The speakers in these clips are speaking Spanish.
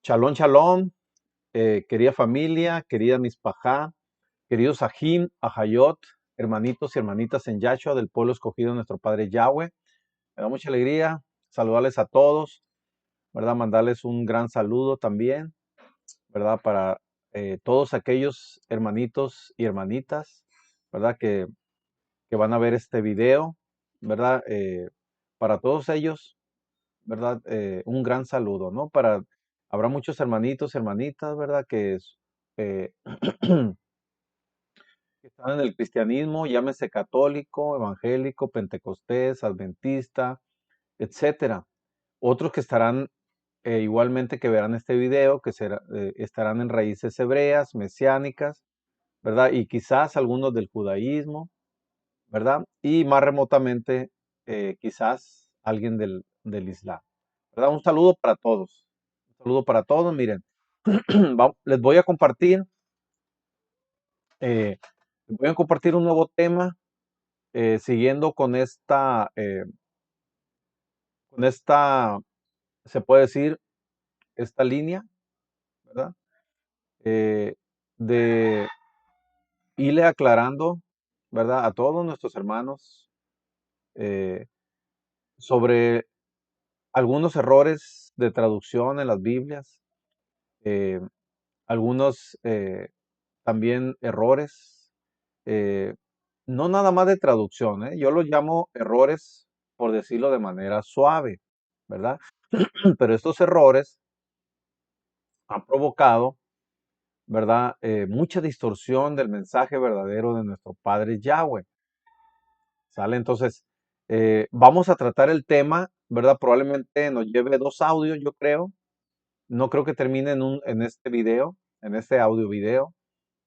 Shalom, shalom, querida familia, querida Mispajá, queridos Ajim, Ajayot, hermanitos y hermanitas en Yahshua del pueblo escogido de nuestro Padre Yahweh. Me da mucha alegría saludarles a todos, ¿verdad? Mandarles un gran saludo también, ¿verdad? Para todos aquellos hermanitos y hermanitas, ¿verdad? Que van a ver este video, ¿verdad? Para todos ellos, ¿verdad? Un gran saludo, ¿no? Habrá muchos hermanitos, hermanitas, ¿verdad? Eh, que están en el cristianismo, llámese católico, evangélico, pentecostés, adventista, etcétera. Otros que estarán igualmente que verán este video, estarán en raíces hebreas, mesiánicas, ¿verdad? Y quizás algunos del judaísmo, ¿verdad? Y más remotamente, quizás alguien del Islam, ¿verdad? Un saludo para todos. Un saludo para todos. Miren, les eh, les voy a compartir un nuevo tema, siguiendo con esta, se puede decir, esta línea, ¿verdad? Eh, de irle aclarando, ¿verdad? A todos nuestros hermanos eh, sobre algunos errores de traducción en las Biblias, eh, algunos también errores, eh, no nada más de traducción, ¿eh? Yo los llamo errores, por decirlo de manera suave, ¿verdad? Pero estos errores han provocado, ¿verdad? Mucha distorsión del mensaje verdadero de nuestro Padre Yahweh, ¿sale? Entonces, vamos a tratar el tema, ¿verdad? Probablemente nos lleve dos audios, yo creo. No creo que termine en este video, en este audio video.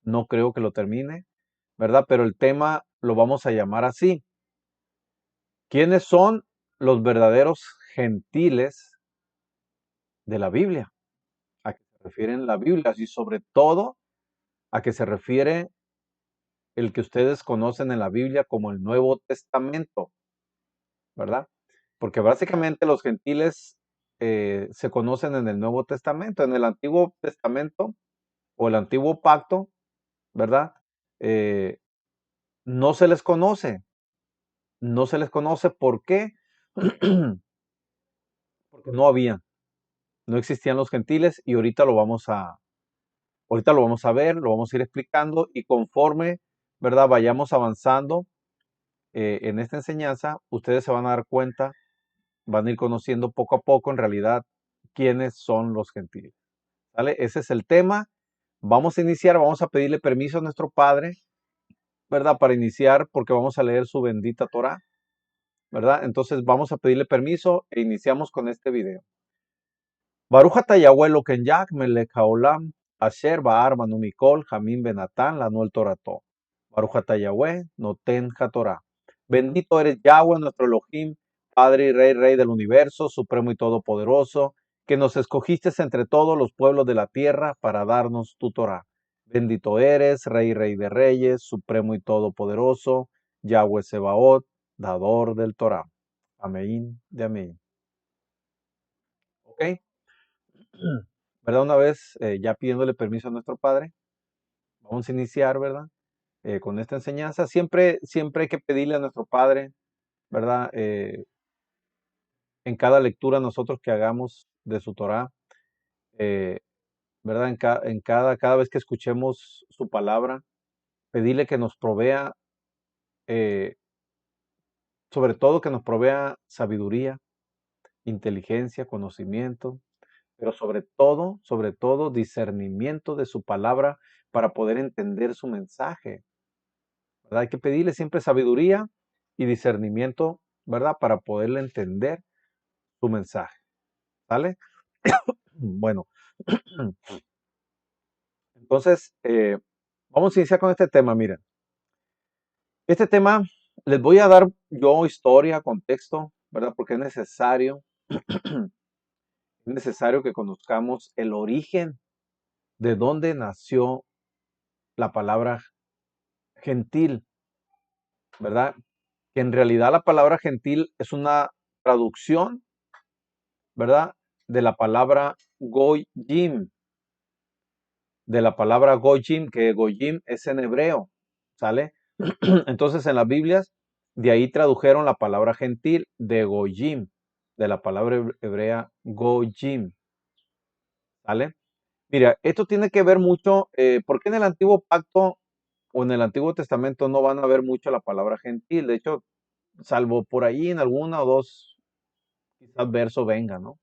No creo que lo termine, ¿verdad? Pero el tema lo vamos a llamar así. ¿Quiénes son los verdaderos gentiles de la Biblia? ¿A qué se refiere la Biblia? Y sobre todo, ¿a qué se refiere el que ustedes conocen en la Biblia como el Nuevo Testamento? ¿Verdad? Porque básicamente los gentiles se conocen en el Nuevo Testamento. En el Antiguo Testamento o el Antiguo Pacto, ¿verdad? Eh, no se les conoce. No se les conoce. ¿Por qué? Porque no había, no existían los gentiles y ahorita lo vamos a ver, lo vamos a ir explicando y conforme, ¿verdad? Vayamos avanzando en esta enseñanza, ustedes se van a dar cuenta, van a ir conociendo poco a poco en realidad quiénes son los gentiles. ¿Sale? Ese es el tema. Vamos a iniciar, vamos a pedirle permiso a nuestro Padre, ¿verdad? Para iniciar, porque vamos a leer su bendita Torah, ¿verdad? Entonces vamos a pedirle permiso e iniciamos con este video. Baruch atah Yahweh Eloken Yak melech haolam, asher ba'ar banu mikol hamim benatán lanu el Torato. Baruch atah Yahweh noten hatorá. Bendito eres Yahweh, nuestro Elohim, Padre y Rey del universo, supremo y todopoderoso, que nos escogiste entre todos los pueblos de la tierra para darnos tu Torah. Bendito eres, Rey de reyes, supremo y todopoderoso, Yahweh Sebaot, dador del Torah. Amén de amén. ¿Ok? ¿Verdad? Una vez ya pidiéndole permiso a nuestro Padre, vamos a iniciar, ¿verdad? Con esta enseñanza. Siempre hay que pedirle a nuestro Padre, ¿verdad? En cada lectura nosotros que hagamos de su Torah, eh, ¿verdad? Cada vez que escuchemos su palabra, pedirle que nos provea, eh, sobre todo que nos provea sabiduría, inteligencia, conocimiento, pero sobre todo, discernimiento de su palabra para poder entender su mensaje, ¿verdad? Hay que pedirle siempre sabiduría y discernimiento, ¿verdad? Para poderle entender su mensaje, ¿sale? Bueno, entonces, vamos a iniciar con este tema, miren. Este tema, les voy a dar yo historia, contexto, ¿verdad? Porque es necesario que conozcamos el origen de dónde nació la palabra gentil, ¿verdad? Que en realidad la palabra gentil es una traducción, ¿verdad? De la palabra Goyim, de la palabra Goyim, que Goyim es en hebreo, ¿sale? Entonces en las Biblias, de ahí tradujeron la palabra gentil de Goyim, de la palabra hebrea Goyim, ¿sale? Mira, esto tiene que ver mucho, porque en el Antiguo Pacto o en el Antiguo Testamento no van a ver mucho la palabra gentil. De hecho, salvo por ahí en alguna o dos, quizás verso venga, ¿no?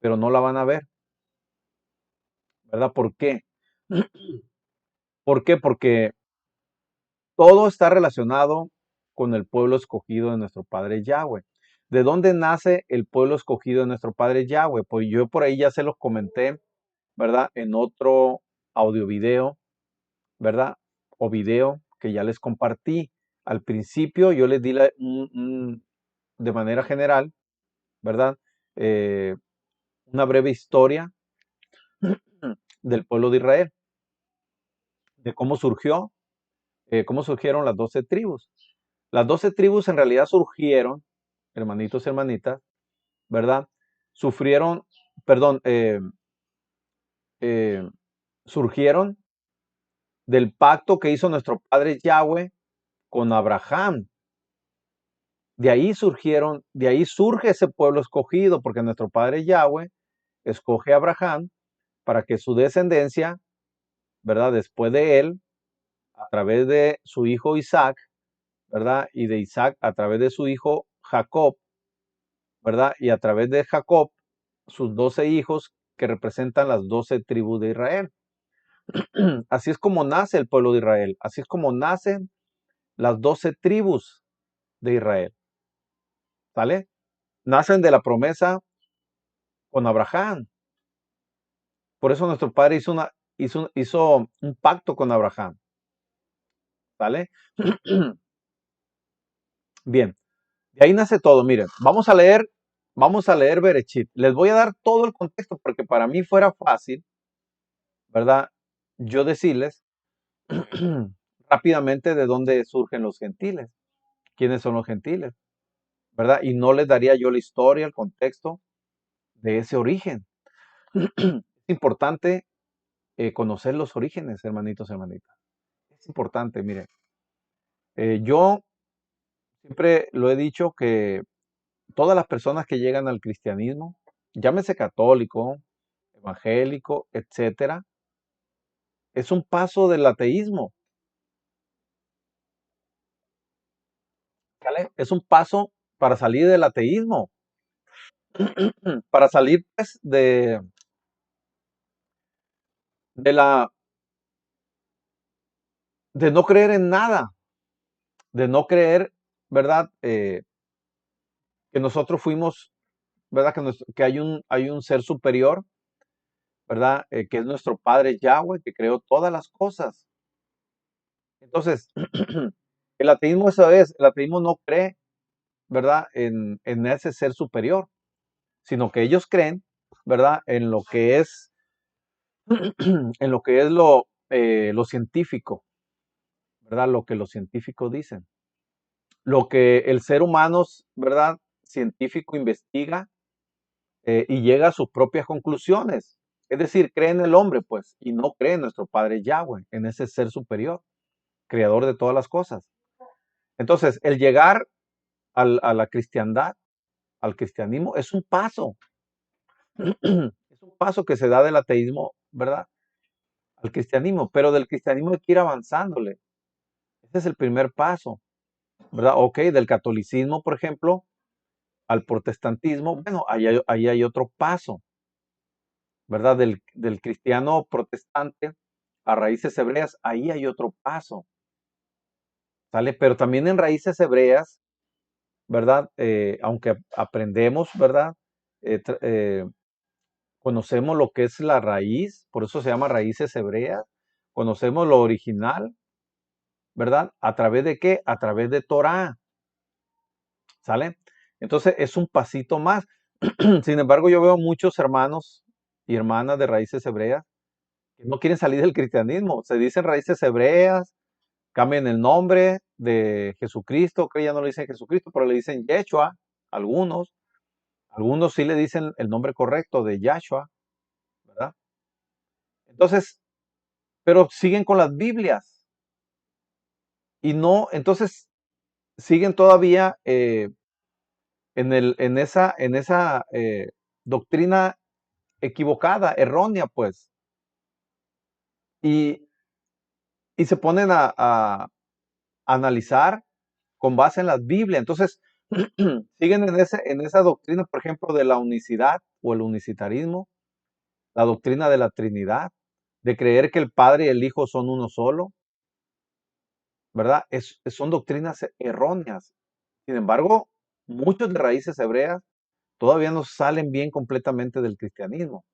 Pero no la van a ver, ¿verdad? ¿Por qué? ¿Por qué? Porque todo está relacionado con el pueblo escogido de nuestro Padre Yahweh. ¿De dónde nace el pueblo escogido de nuestro Padre Yahweh? Pues yo por ahí ya se los comenté, ¿verdad? En otro audio video, ¿verdad? O video que ya les compartí. Al principio yo les di de manera general, ¿verdad? Eh, una breve historia del pueblo de Israel, de cómo surgieron las 12 tribus. Las 12 tribus en realidad surgieron, hermanitos y hermanitas, ¿verdad? Sufrieron, perdón, eh, surgieron del pacto que hizo nuestro padre Yahweh con Abraham. De ahí surgieron, de ahí surge ese pueblo escogido, porque nuestro padre Yahweh escoge a Abraham para que su descendencia, ¿verdad? Después de él, a través de su hijo Isaac, ¿verdad? Y de Isaac a través de su hijo Jacob, ¿verdad? Y a través de Jacob, sus 12 hijos que representan las 12 tribus de Israel. Así es como nace el pueblo de Israel, así es como nacen las 12 tribus de Israel, ¿sale? Nacen de la promesa con Abraham. Por eso nuestro padre hizo un pacto con Abraham, ¿sale? Bien, de ahí nace todo. Miren, vamos a leer Berechit. Les voy a dar todo el contexto porque para mí fuera fácil, ¿verdad? Yo decirles rápidamente de dónde surgen los gentiles, quiénes son los gentiles, ¿verdad? Y no les daría yo la historia, el contexto de ese origen. Es importante conocer los orígenes, hermanitos y hermanitas. Es importante, miren. Yo siempre lo he dicho que todas las personas que llegan al cristianismo, llámese católico, evangélico, etcétera, es un paso del ateísmo, ¿vale? Es un paso para salir del ateísmo, para salir pues, de la de no creer en nada, de no creer, ¿verdad? Que nosotros fuimos, ¿verdad? Que hay un ser superior, ¿verdad? Que es nuestro Padre Yahweh, que creó todas las cosas. Entonces, el ateísmo eso es, el ateísmo no cree, ¿verdad? En ese ser superior, sino que ellos creen, ¿verdad? En lo que es, en lo que es lo científico, ¿verdad? Lo que los científicos dicen. Lo que el ser humano, ¿verdad? Científico investiga y llega a sus propias conclusiones. Es decir, cree en el hombre, pues, y no cree en nuestro Padre Yahweh, en ese ser superior, creador de todas las cosas. Entonces, el llegar a la cristiandad, al cristianismo, es un paso. Es un paso que se da del ateísmo, ¿verdad? Al cristianismo, pero del cristianismo hay que ir avanzándole. Ese es el primer paso, ¿verdad? Ok, del catolicismo, por ejemplo, al protestantismo, bueno, ahí hay otro paso, ¿verdad? Del cristiano protestante a raíces hebreas, ahí hay otro paso, ¿sale? Pero también en raíces hebreas, ¿verdad? Aunque aprendemos, ¿verdad? Conocemos lo que es la raíz, por eso se llama raíces hebreas, conocemos lo original, ¿verdad? ¿A través de qué? A través de Torah, ¿sale? Entonces es un pasito más. Sin embargo, yo veo muchos hermanos y hermanas de raíces hebreas que no quieren salir del cristianismo. Se dicen raíces hebreas, cambian el nombre de Jesucristo, que ya no le dicen Jesucristo, pero le dicen Yeshua, algunos. Algunos sí le dicen el nombre correcto de Yahshua, Entonces, pero siguen con las Biblias y no, entonces siguen todavía en esa doctrina equivocada, errónea, pues, y, y se ponen a analizar con base en las Biblias. Entonces, siguen en esa doctrina, por ejemplo, de la unicidad o el unicitarismo, la doctrina de la Trinidad, de creer que el Padre y el Hijo son uno solo, ¿verdad? Son doctrinas erróneas. Sin embargo, muchos de raíces hebreas todavía no salen bien completamente del cristianismo,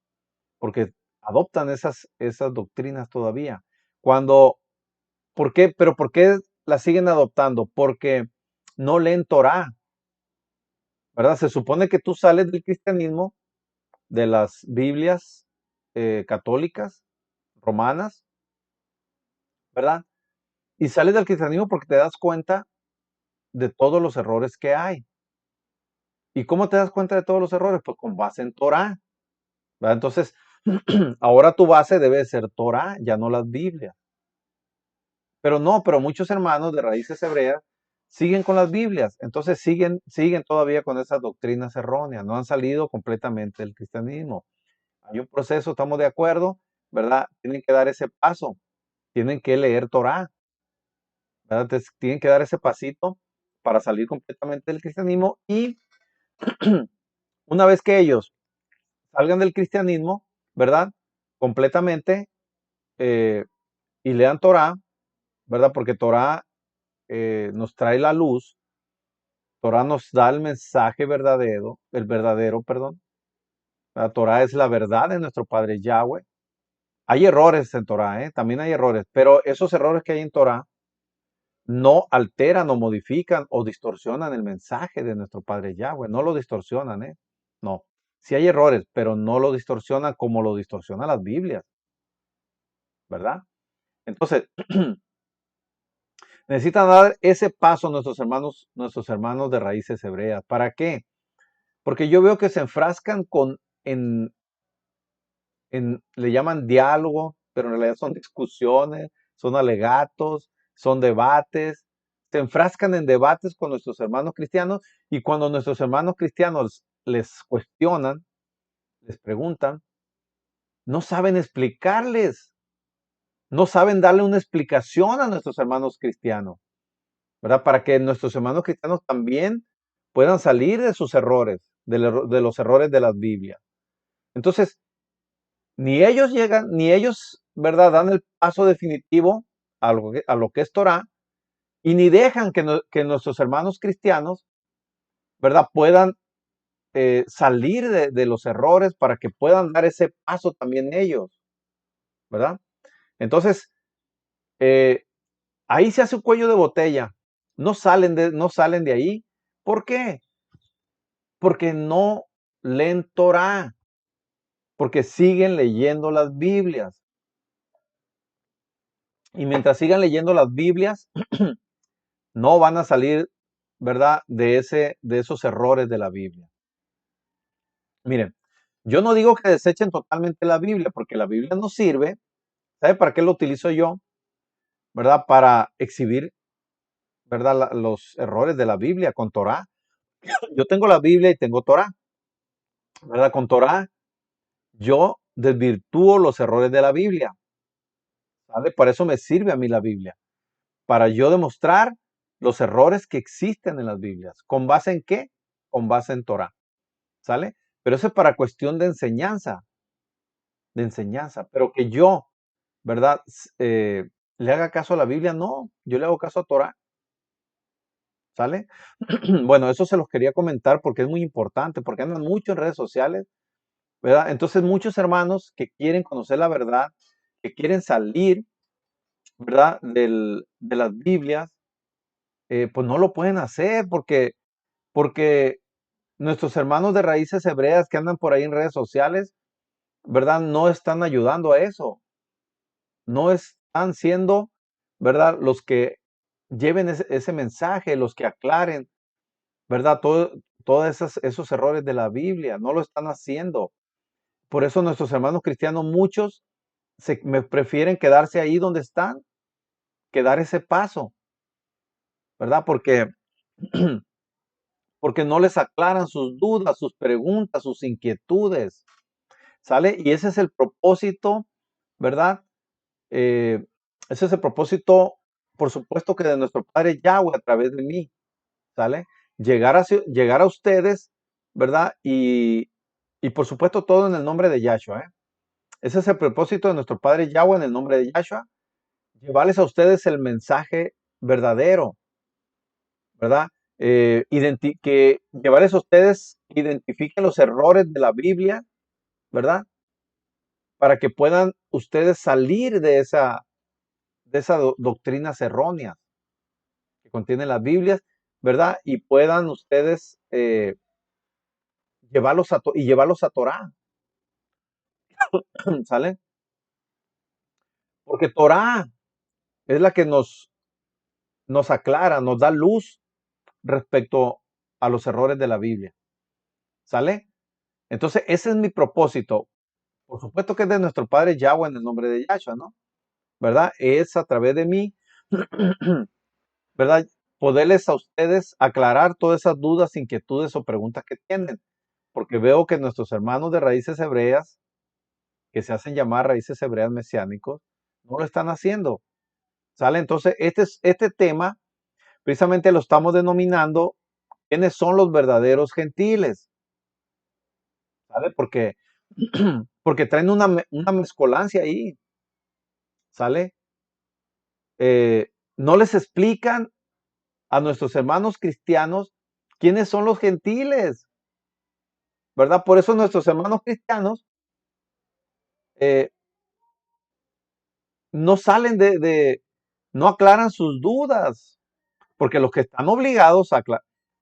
porque adoptan esas doctrinas todavía. Cuando, ¿por qué? Pero ¿por qué las siguen adoptando? Porque no leen Torá, ¿verdad? Se supone que tú sales del cristianismo, de las Biblias católicas, romanas, ¿verdad? Y sales del cristianismo porque te das cuenta de todos los errores que hay. ¿Y cómo te das cuenta de todos los errores? Pues con base en Torá, ¿verdad? Entonces, ahora tu base debe ser Torá, ya no las Biblias. Pero no, pero muchos hermanos de raíces hebreas siguen con las Biblias, entonces siguen todavía con esas doctrinas erróneas, no han salido completamente del cristianismo. Hay un proceso, estamos de acuerdo, ¿verdad? Tienen que dar ese paso, tienen que leer Torá, ¿verdad? Entonces, tienen que dar ese pasito para salir completamente del cristianismo y una vez que ellos salgan del cristianismo, ¿verdad? Completamente eh, y lean Torá, ¿verdad? Porque Torá nos trae la luz, Torá nos da el verdadero, perdón. La Torá es la verdad de nuestro Padre Yahweh. Hay errores en Torá, también hay errores, pero esos errores que hay en Torá no alteran o modifican o distorsionan el mensaje de nuestro Padre Yahweh, no lo distorsionan, no. Sí hay errores, pero no lo distorsionan como lo distorsionan las Biblias, ¿verdad? Entonces, necesitan dar ese paso nuestros hermanos de raíces hebreas. ¿Para qué? Porque yo veo que se enfrascan le llaman diálogo, pero en realidad son discusiones, son alegatos, son debates. Se enfrascan en debates con nuestros hermanos cristianos y cuando nuestros hermanos cristianos les cuestionan, les preguntan, no saben explicarles, no saben darle una explicación a nuestros hermanos cristianos, ¿verdad? Para que nuestros hermanos cristianos también puedan salir de sus errores, de los errores de las Biblias. Entonces, ni ellos llegan, ni ellos, ¿verdad? Dan el paso definitivo a lo que es Torah y ni dejan que nuestros hermanos cristianos, ¿verdad? Puedan salir de los errores para que puedan dar ese paso también ellos, ¿verdad? Entonces, eh, ahí se hace un cuello de botella. No salen de ahí. ¿Por qué? Porque no leen Torah, porque siguen leyendo las Biblias. Y mientras sigan leyendo las Biblias, no van a salir, ¿verdad? De esos errores de la Biblia. Miren, yo no digo que desechen totalmente la Biblia, porque la Biblia no sirve. ¿Sabe para qué lo utilizo yo? ¿Verdad? Para exhibir, ¿verdad? Los errores de la Biblia con Torah. Yo tengo la Biblia y tengo Torah, ¿verdad? Con Torah yo desvirtúo los errores de la Biblia, ¿sale? Para eso me sirve a mí la Biblia, para yo demostrar los errores que existen en las Biblias. ¿Con base en qué? Con base en Torah. ¿Sale? Pero eso es para cuestión de enseñanza, pero que yo, ¿verdad? Le haga caso a la Biblia, no, yo le hago caso a Torah, ¿sale? Bueno, eso se los quería comentar porque es muy importante, porque andan mucho en redes sociales, ¿verdad? Entonces muchos hermanos que quieren conocer la verdad, que quieren salir, ¿verdad? De las Biblias, pues no lo pueden hacer porque nuestros hermanos de raíces hebreas que andan por ahí en redes sociales, ¿verdad? No están ayudando a eso. No están siendo, ¿verdad? Los que lleven ese mensaje, los que aclaren, ¿verdad? Todos esos errores de la Biblia, no lo están haciendo. Por eso nuestros hermanos cristianos, muchos, me prefieren quedarse ahí donde están que dar ese paso, ¿verdad? Porque no les aclaran sus dudas, sus preguntas, sus inquietudes, ¿sale? Y ese es el propósito, ¿verdad? Eh, ese es el propósito, por supuesto, que de nuestro Padre Yahweh a través de mí, ¿sale? Llegar a ustedes, ¿verdad? Y por supuesto todo en el nombre de Yahshua, ¿eh? Ese es el propósito de nuestro Padre Yahweh en el nombre de Yahshua, llevarles a ustedes el mensaje verdadero, ¿verdad? Que llevarles a ustedes que identifiquen los errores de la Biblia, ¿verdad? Para que puedan ustedes salir de esa doctrinas erróneas que contienen las Biblias, ¿verdad? Y puedan ustedes llevarlos a Torah, ¿sale? Porque Torah es la que nos aclara, nos da luz respecto a los errores de la Biblia, ¿sale? Entonces, ese es mi propósito. Por supuesto que es de nuestro Padre Yahweh en el nombre de Yahshua, ¿no? ¿Verdad? Es a través de mí, ¿verdad? Poderles a ustedes aclarar todas esas dudas, inquietudes o preguntas que tienen. Porque veo que nuestros hermanos de raíces hebreas, que se hacen llamar raíces hebreas mesiánicos, no lo están haciendo. ¿Sale? Entonces, este tema precisamente lo estamos denominando quiénes son los verdaderos gentiles. ¿Sale? Porque traen una mezcolancia ahí. ¿Sale? No les explican a nuestros hermanos cristianos quiénes son los gentiles, ¿verdad? Por eso nuestros hermanos cristianos eh, no salen no aclaran sus dudas, porque los que están obligados a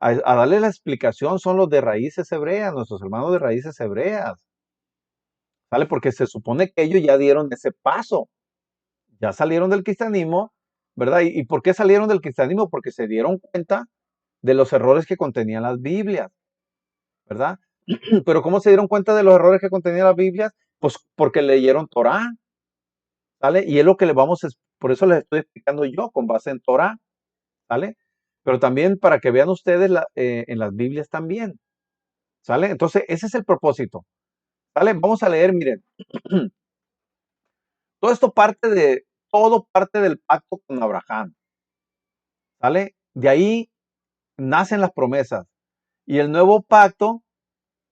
darle la explicación son los de raíces hebreas, nuestros hermanos de raíces hebreas, ¿sale? Porque se supone que ellos ya dieron ese paso, ya salieron del cristianismo, ¿verdad? ¿Y por qué salieron del cristianismo? Porque se dieron cuenta de los errores que contenían las Biblias, ¿verdad? Pero ¿cómo se dieron cuenta de los errores que contenían las Biblias? Pues porque leyeron Torah, ¿sale? Y es lo que por eso les estoy explicando yo con base en Torah, ¿sale? Pero también para que vean ustedes en las Biblias también, ¿sale? Entonces, ese es el propósito, ¿sale? Vamos a leer, miren, todo parte del pacto con Abraham, ¿sale? De ahí nacen las promesas. Y el nuevo pacto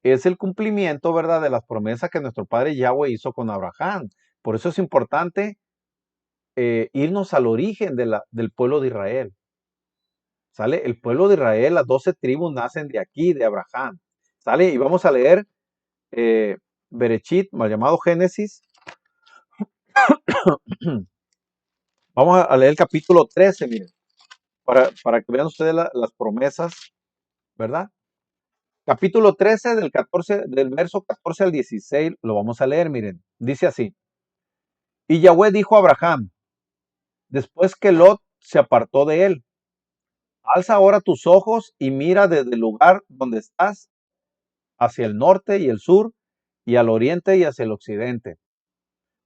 es el cumplimiento, ¿verdad?, de las promesas que nuestro padre Yahweh hizo con Abraham. Por eso es importante irnos al origen del pueblo de Israel. ¿Sale? El pueblo de Israel, las 12 tribus nacen de aquí, de Abraham. ¿Sale? Y vamos a leer Berechit, mal llamado Génesis. Vamos a leer el capítulo 13, miren, para que vean ustedes las promesas, ¿verdad? Capítulo 13 del verso 14 al 16, lo vamos a leer, miren. Dice así: Y Yahweh dijo a Abraham, después que Lot se apartó de él: alza ahora tus ojos y mira desde el lugar donde estás hacia el norte y el sur, y al oriente y hacia el occidente.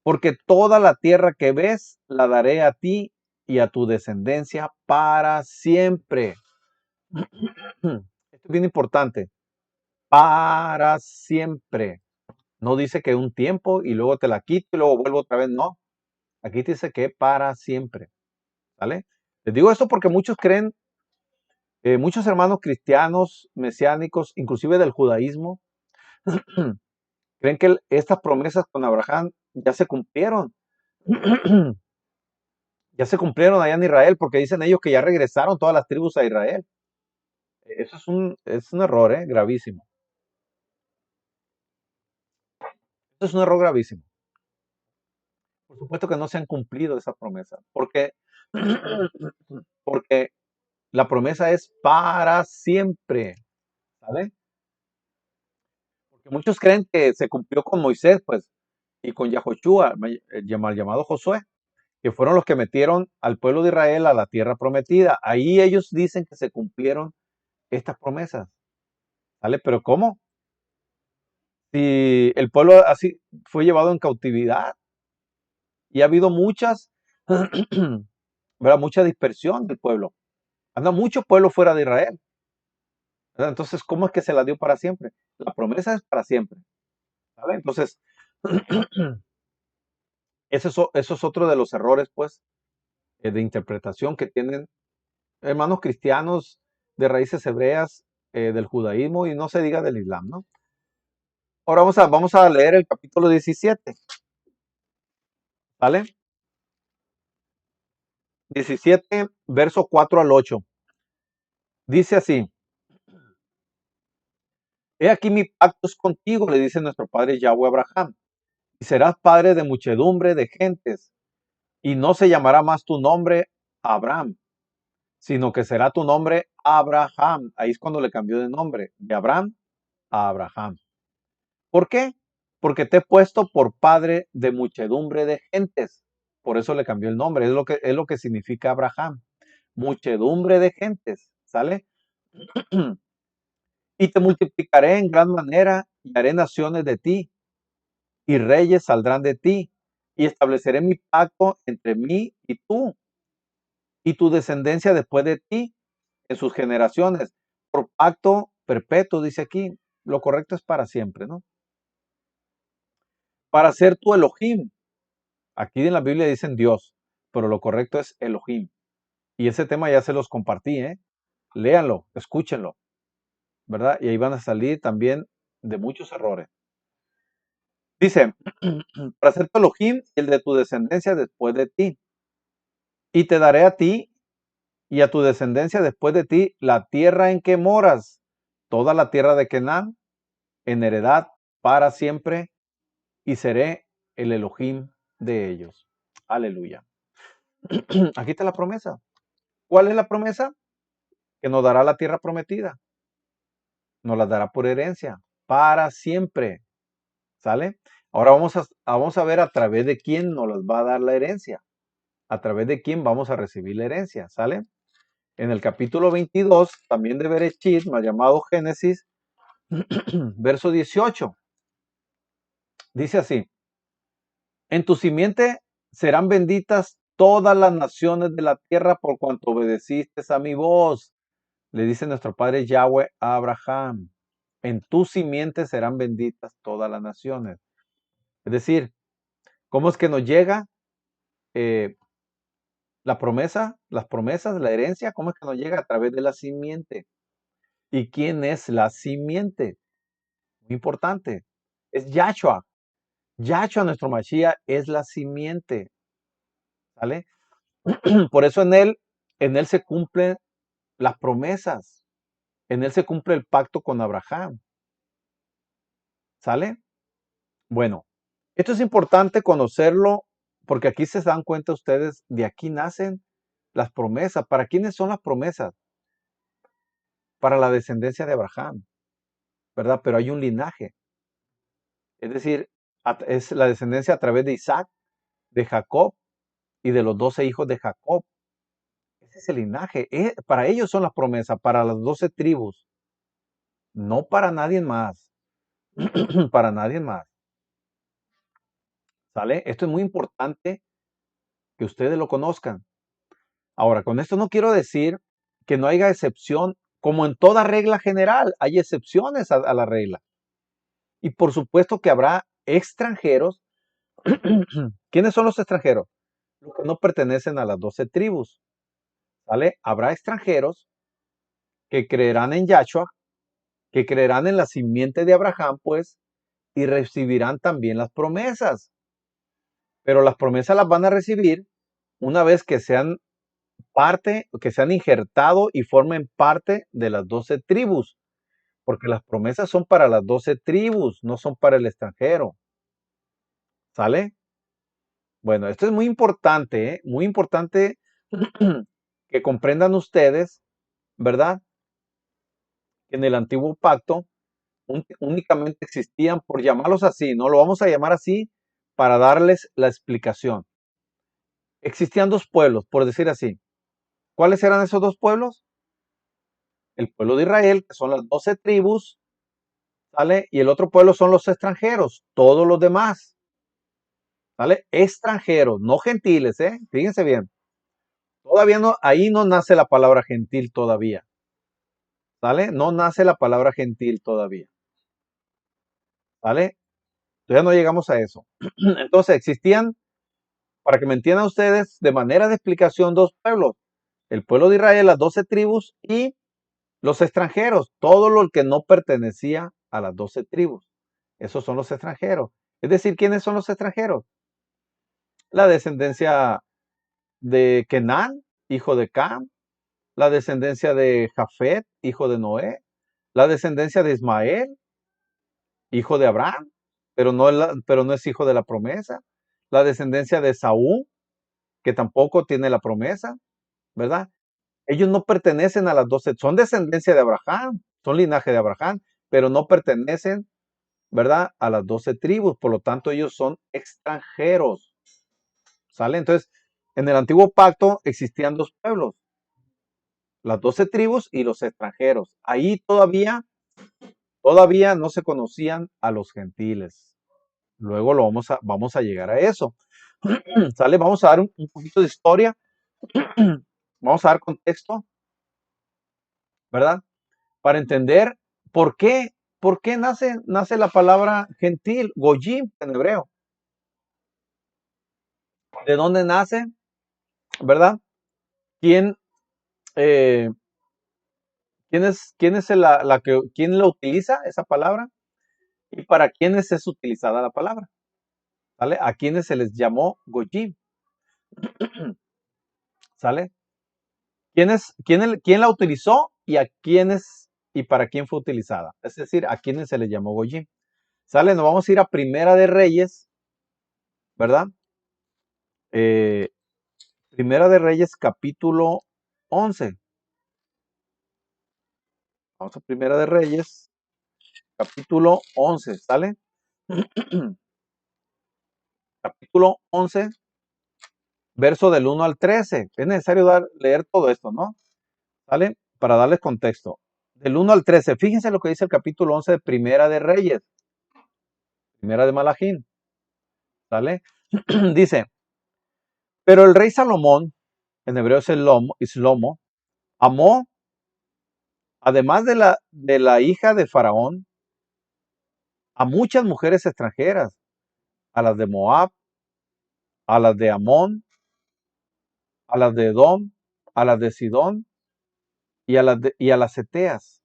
Porque toda la tierra que ves la daré a ti y a tu descendencia para siempre. Esto es bien importante. Para siempre. No dice que un tiempo y luego te la quito y luego vuelvo otra vez. No. Aquí dice que para siempre. ¿Vale? Les digo esto porque muchos creen, muchos hermanos cristianos, mesiánicos, inclusive del judaísmo, creen que estas promesas con Abraham ya se cumplieron. Ya se cumplieron allá en Israel porque dicen ellos que ya regresaron todas las tribus a Israel. Eso es un error, gravísimo. Eso es un error gravísimo. Por supuesto que no se han cumplido esas promesas. Porque la promesa es para siempre. ¿Sale? Porque muchos creen que se cumplió con Moisés, pues, y con Yahoshua, mal llamado Josué, que fueron los que metieron al pueblo de Israel a la tierra prometida. Ahí ellos dicen que se cumplieron estas promesas. ¿Sale? Pero ¿cómo? Si el pueblo así fue llevado en cautividad, Y ha habido muchas, ¿verdad? Mucha dispersión del pueblo. Anda mucho pueblo fuera de Israel, ¿verdad? Entonces, ¿cómo es que se la dio para siempre? La promesa es para siempre, ¿vale? Entonces, eso es otro de los errores, pues, de interpretación que tienen hermanos cristianos de raíces hebreas, del judaísmo y no se diga del islam, ¿no? Ahora vamos a leer el capítulo 17, ¿vale? 17, verso 4 al 8. Dice así: He aquí mi pacto es contigo, le dice nuestro padre Yahweh a Abraham, y serás padre de muchedumbre de gentes, y no se llamará más tu nombre Abraham, sino que será tu nombre Abraham. Ahí es cuando le cambió de nombre, de Abraham a Abraham. ¿Por qué? Porque te he puesto por padre de muchedumbre de gentes. Por eso le cambió el nombre. Es lo que significa Abraham. Muchedumbre de gentes. ¿Sale? Y te multiplicaré en gran manera y haré naciones de ti y reyes saldrán de ti y estableceré mi pacto entre mí y tú y tu descendencia después de ti en sus generaciones por pacto perpetuo, dice aquí. Lo correcto es para siempre, ¿no? Para ser tu Elohim. Aquí en la Biblia dicen Dios, pero lo correcto es Elohim. Y ese tema ya se los compartí, ¿eh? Léanlo, escúchenlo, ¿verdad? Y ahí van a salir también de muchos errores. Dice, para ser tu Elohim y el de tu descendencia después de ti. Y te daré a ti y a tu descendencia después de ti la tierra en que moras, toda la tierra de Canaán, en heredad para siempre, y seré el Elohim de ellos. Aleluya. Aquí está la promesa. ¿Cuál es la promesa? Que nos dará la tierra prometida, nos la dará por herencia, para siempre, ¿sale? Ahora vamos a ver a través de quién nos las va a dar la herencia, a través de quién vamos a recibir la herencia, ¿sale? En el capítulo 22, también de Bereshit, más llamado Génesis, verso 18, dice así: En tu simiente serán benditas todas las naciones de la tierra por cuanto obedeciste a mi voz. Le dice nuestro padre Yahweh a Abraham, en tu simiente serán benditas todas las naciones. Es decir, ¿cómo es que nos llega eh, la promesa, las promesas, la herencia? ¿Cómo es que nos llega? A través de la simiente. ¿Y quién es la simiente? Muy importante. Es Yahshua. Yahshua, nuestro Mashiach, es la simiente. ¿Sale? Por eso en él se cumplen las promesas. En él se cumple el pacto con Abraham. ¿Sale? Bueno, esto es importante conocerlo porque aquí se dan cuenta ustedes, de aquí nacen las promesas. ¿Para quiénes son las promesas? Para la descendencia de Abraham, ¿verdad? Pero hay un linaje. Es decir, es la descendencia a través de Isaac, de Jacob y de los 12 hijos de Jacob. Ese es el linaje. Para ellos son las promesas, para las 12 tribus, no para nadie más. Para nadie más. ¿Sale? Esto es muy importante que ustedes lo conozcan. Ahora, con esto no quiero decir que no haya excepción, como en toda regla general, hay excepciones a la regla. Y por supuesto que habrá extranjeros. ¿Quiénes son los extranjeros? Los que no pertenecen a las 12 tribus. ¿Vale? Habrá extranjeros que creerán en Yahshua, que creerán en la simiente de Abraham, pues, y recibirán también las promesas. Pero las promesas las van a recibir una vez que sean parte, que sean injertado y formen parte de las 12 tribus, porque las promesas son para las 12 tribus, no son para el extranjero. ¿Sale? Bueno, esto es muy importante, ¿eh? Muy importante que comprendan ustedes, ¿verdad? Que en el antiguo pacto únicamente existían, por llamarlos así, no lo vamos a llamar así para darles la explicación. Existían dos pueblos, por decir así. ¿Cuáles eran esos dos pueblos? El pueblo de Israel, que son las 12 tribus, ¿sale? Y el otro pueblo son los extranjeros, todos los demás. ¿Sale? Extranjeros, no gentiles, ¿eh? Fíjense bien. Todavía no, ahí no nace la palabra gentil todavía. ¿Sale? No nace la palabra gentil todavía. ¿Sale? Todavía no llegamos a eso. Entonces existían, para que me entiendan ustedes, de manera de explicación, dos pueblos. El pueblo de Israel, las 12 tribus y los extranjeros, todo lo que no pertenecía a las 12 tribus. Esos son los extranjeros. Es decir, ¿quiénes son los extranjeros? La descendencia de Kenán, hijo de Cam, la descendencia de Jafet, hijo de Noé, la descendencia de Ismael, hijo de Abraham, pero no es hijo de la promesa, la descendencia de Saúl, que tampoco tiene la promesa, ¿verdad? Ellos no pertenecen a las 12, son descendencia de Abraham, son linaje de Abraham, pero no pertenecen, ¿verdad? A las 12 tribus, por lo tanto ellos son extranjeros, ¿sale? Entonces, en el antiguo pacto existían dos pueblos, las 12 tribus y los extranjeros. Ahí todavía no se conocían a los gentiles. Luego vamos a llegar a eso. ¿Sale? Vamos a dar un poquito de historia, vamos a dar contexto, ¿verdad? Para entender por qué nace la palabra gentil, goyim en hebreo. ¿De dónde nace? ¿Verdad? ¿Quién, eh, quién lo utiliza esa palabra? ¿Y para quiénes es utilizada la palabra? ¿Sale? ¿A quiénes se les llamó goyim? ¿Sale? ¿Quién la utilizó y a quiénes y para quién fue utilizada? Es decir, ¿a quiénes se les llamó goyim? ¿Sale? Nos vamos a ir a Primera de Reyes, ¿verdad? Primera de Reyes, capítulo 11. Vamos a Primera de Reyes, capítulo 11, ¿sale? Capítulo 11, verso del 1 al 13. Es necesario leer todo esto, ¿no? ¿Sale? Para darles contexto. Del 1 al 13, fíjense lo que dice el capítulo 11 de Primera de Reyes, Primera de Malajín, ¿sale? Dice, pero el rey Salomón, en hebreo es Islomo, amó, además de la hija de Faraón, a muchas mujeres extranjeras, a las de Moab, a las de Amón, a las de Edom, a las de Sidón y a las Eteas,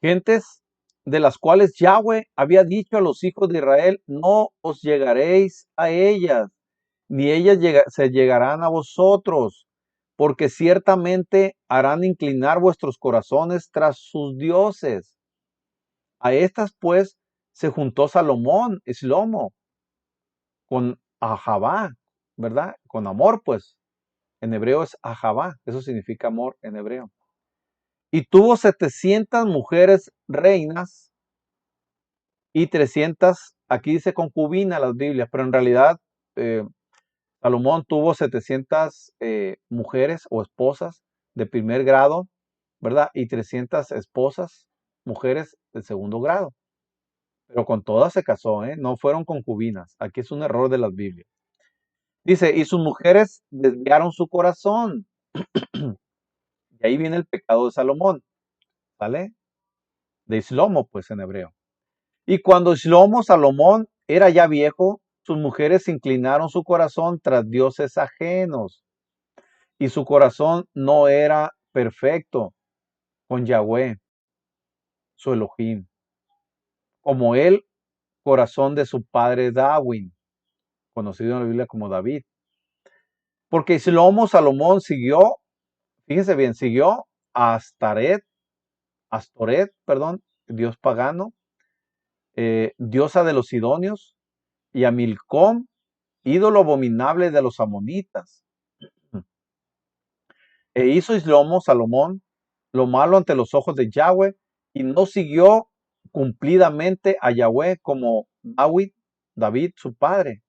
gentes de las cuales Yahweh había dicho a los hijos de Israel, no os llegaréis a ellas, ni ellas se llegarán a vosotros, porque ciertamente harán inclinar vuestros corazones tras sus dioses. A estas pues se juntó Salomón, Eslomo, con Ahabá, ¿verdad? Con amor, pues. En hebreo es Ahabá, eso significa amor en hebreo. Y tuvo 700 mujeres reinas y 300, aquí dice concubina las Biblias, pero en realidad eh, Salomón tuvo 700 mujeres o esposas de primer grado, ¿verdad? Y 300 esposas, mujeres de segundo grado. Pero con todas se casó, ¿eh? No fueron concubinas. Aquí es un error de las Biblias. Dice, y sus mujeres desviaron su corazón. Y ahí viene el pecado de Salomón, ¿vale? De Shlomo, pues en hebreo. Y cuando Shlomo, Salomón, era ya viejo, sus mujeres inclinaron su corazón tras dioses ajenos. Y su corazón no era perfecto con Yahweh, su Elohim, como el corazón de su padre David, conocido en la Biblia como David. Porque Shlomo, Salomón siguió, fíjense bien, siguió a Astoret, perdón, dios pagano, diosa de los sidonios, y a Milcom, ídolo abominable de los amonitas. E hizo Shlomo, Salomón, lo malo ante los ojos de Yahweh, y no siguió cumplidamente a Yahweh como David, su padre.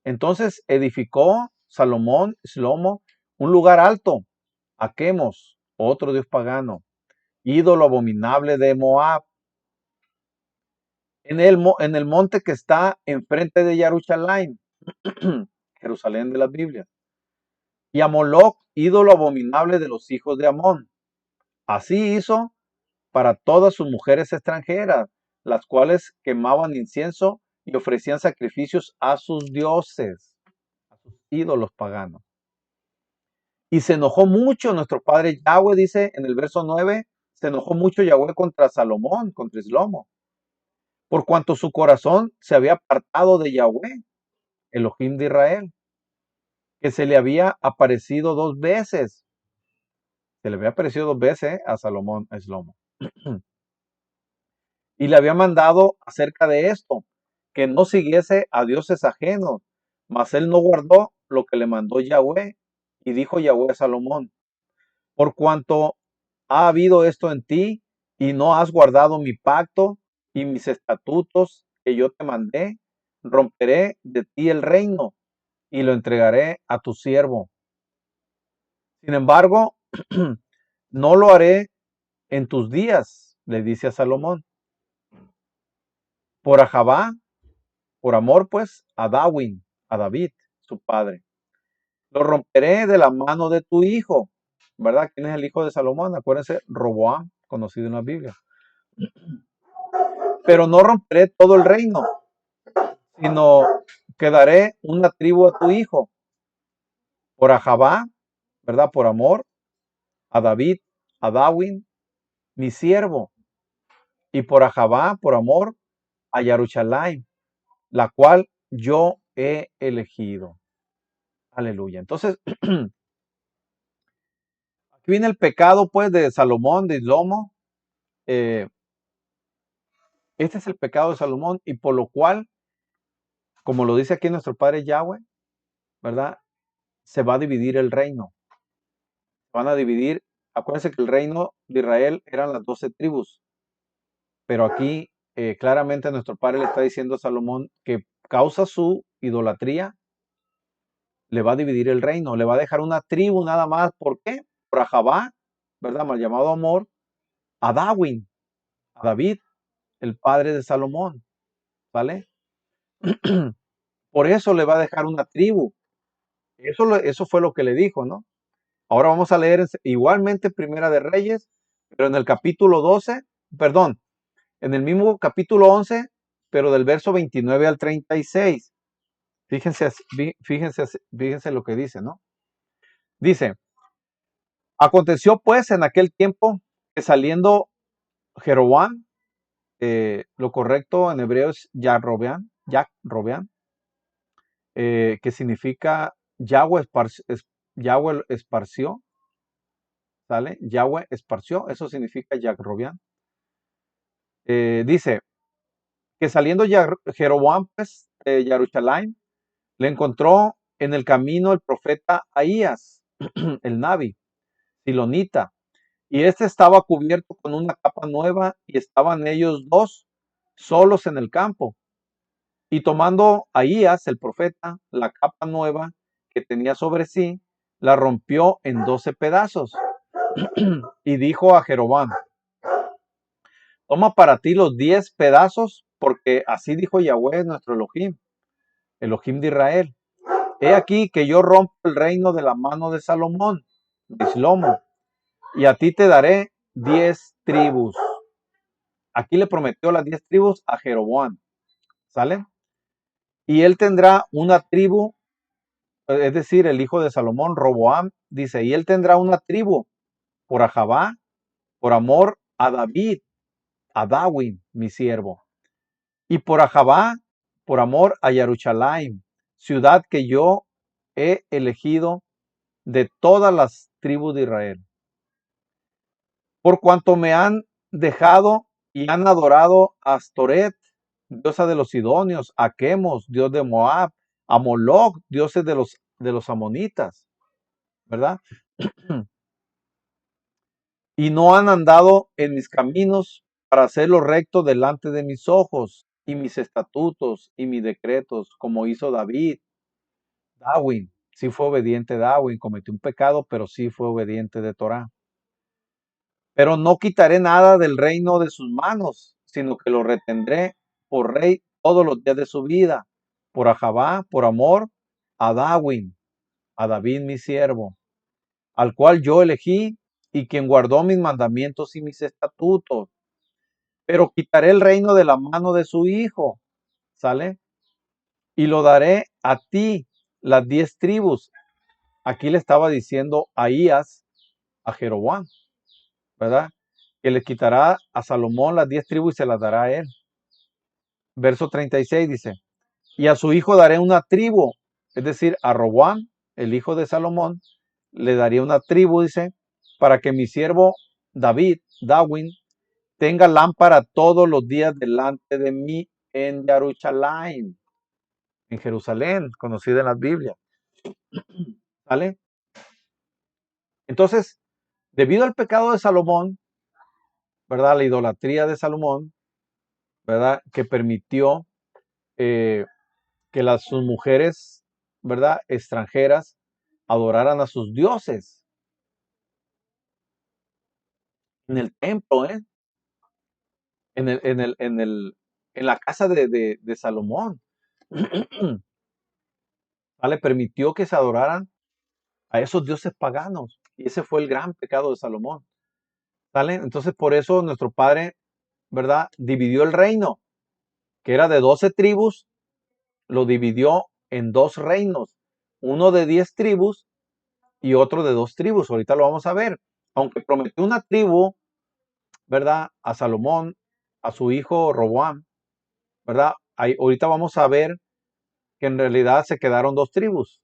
Entonces edificó Salomón, Shlomo, un lugar alto, a Quemos, otro dios pagano, ídolo abominable de Moab. en el monte que está enfrente de Jerusalén, Jerusalén de las Biblias, y a Moloc, ídolo abominable de los hijos de Amón. Así hizo para todas sus mujeres extranjeras, las cuales quemaban incienso y ofrecían sacrificios a sus dioses, a sus ídolos paganos. Y se enojó mucho nuestro padre Yahweh, dice en el verso 9, se enojó mucho Yahweh contra Salomón, contra Islomo, por cuanto su corazón se había apartado de Yahweh, Elohim de Israel, que se le había aparecido dos veces. Se le había aparecido dos veces a Salomón, a Islomo. Y le había mandado acerca de esto, que no siguiese a dioses ajenos, mas él no guardó lo que le mandó Yahweh. Y dijo Yahweh a Salomón, por cuanto ha habido esto en ti y no has guardado mi pacto y mis estatutos que yo te mandé, romperé de ti el reino y lo entregaré a tu siervo. Sin embargo, no lo haré en tus días, le dice a Salomón, por Ahabá, por amor pues a Dawin, a David, su padre. Lo romperé de la mano de tu hijo, ¿verdad? ¿Quién es el hijo de Salomón? Acuérdense, Roboam, conocido en la Biblia. Pero no romperé todo el reino, sino que daré una tribu a tu hijo, por Ahabá, ¿verdad? Por amor a David, a Dawin, mi siervo, y por Ahabá, por amor a Yarushalaim, la cual yo he elegido. Aleluya. Entonces, aquí viene el pecado, pues, de Salomón, de Islomo. Eh, este es el pecado de Salomón, y por lo cual, como lo dice aquí nuestro padre Yahweh, ¿verdad? Se va a dividir el reino. Van a dividir. Acuérdense que el reino de Israel eran las 12 tribus, pero aquí claramente nuestro padre le está diciendo a Salomón que causa su idolatría, le va a dividir el reino, le va a dejar una tribu nada más. ¿Por qué? Por Ahabá, ¿verdad? Mal llamado amor, a Dawin, a David, el padre de Salomón, ¿vale? Por eso le va a dejar una tribu. Eso fue lo que le dijo, ¿no? Ahora vamos a leer igualmente Primera de Reyes, pero en el capítulo 12, perdón, en el mismo capítulo 11, pero del verso 29 al 36. Fíjense, fíjense lo que dice, ¿no? Dice, aconteció pues en aquel tiempo que saliendo Jeroboam, lo correcto en hebreo es Yarobeam, que significa Yahweh esparció, ¿sale? Yahweh esparció, eso significa Yarobeam. Dice que saliendo Jeroboam, pues, de Jerusalén, le encontró en el camino el profeta Ahías, el Nabi, Silonita, y este estaba cubierto con una capa nueva y estaban ellos dos solos en el campo. Y tomando Ahías, el profeta, la capa nueva que tenía sobre sí, la rompió en 12 pedazos y dijo a Jeroboam, toma para ti los 10 pedazos, porque así dijo Yahweh nuestro Elohim, Elohim de Israel. He aquí que yo rompo el reino de la mano de Salomón, de Islomo, y a ti te daré 10 tribus. Aquí le prometió las 10 tribus a Jeroboam, ¿sale? Y él tendrá una tribu, es decir, el hijo de Salomón, Roboam, dice, y él tendrá una tribu por Ahabá, por amor a David, a Dawin, mi siervo, y por Ahabá, por amor a Jerusalén, ciudad que yo he elegido de todas las tribus de Israel. Por cuanto me han dejado y han adorado a Astoret, diosa de los sidonios, a Quemos, dios de Moab, a Moloc, dioses de los amonitas, ¿verdad? Y no han andado en mis caminos para hacer lo recto delante de mis ojos, y mis estatutos y mis decretos, como hizo David. Dawin, sí fue obediente Dawin, cometió un pecado, pero sí fue obediente de Torah. Pero no quitaré nada del reino de sus manos, sino que lo retendré por rey todos los días de su vida, por Ahabá, por amor a Dawin, a David mi siervo, al cual yo elegí y quien guardó mis mandamientos y mis estatutos. Pero quitaré el reino de la mano de su hijo, ¿sale? Y lo daré a ti, las 10 tribus. Aquí le estaba diciendo Ahías a Jeroboam, ¿verdad? Que le quitará a Salomón las 10 tribus y se las dará a él. Verso 36 dice, y a su hijo daré una tribu, es decir, a Roboam, el hijo de Salomón, le daría una tribu, dice, para que mi siervo David, Dawin, tenga lámpara todos los días delante de mí en Jerusalén, conocida en las Biblias, ¿vale? Entonces, debido al pecado de Salomón, ¿verdad? La idolatría de Salomón, ¿verdad? Que permitió eh, que sus mujeres, ¿verdad? Extranjeras adoraran a sus dioses en el templo, ¿eh? En la casa de Salomón. ¿Vale? Permitió que se adoraran a esos dioses paganos. Y ese fue el gran pecado de Salomón. ¿Vale? Entonces, por eso nuestro padre, ¿verdad? Dividió el reino, que era de 12 tribus, lo dividió en 2 reinos, uno de 10 tribus y otro de 2 tribus. Ahorita lo vamos a ver. Aunque prometió una tribu, ¿verdad? A Salomón, a su hijo Roboam, ¿verdad? Ahorita vamos a ver que en realidad se quedaron 2 tribus,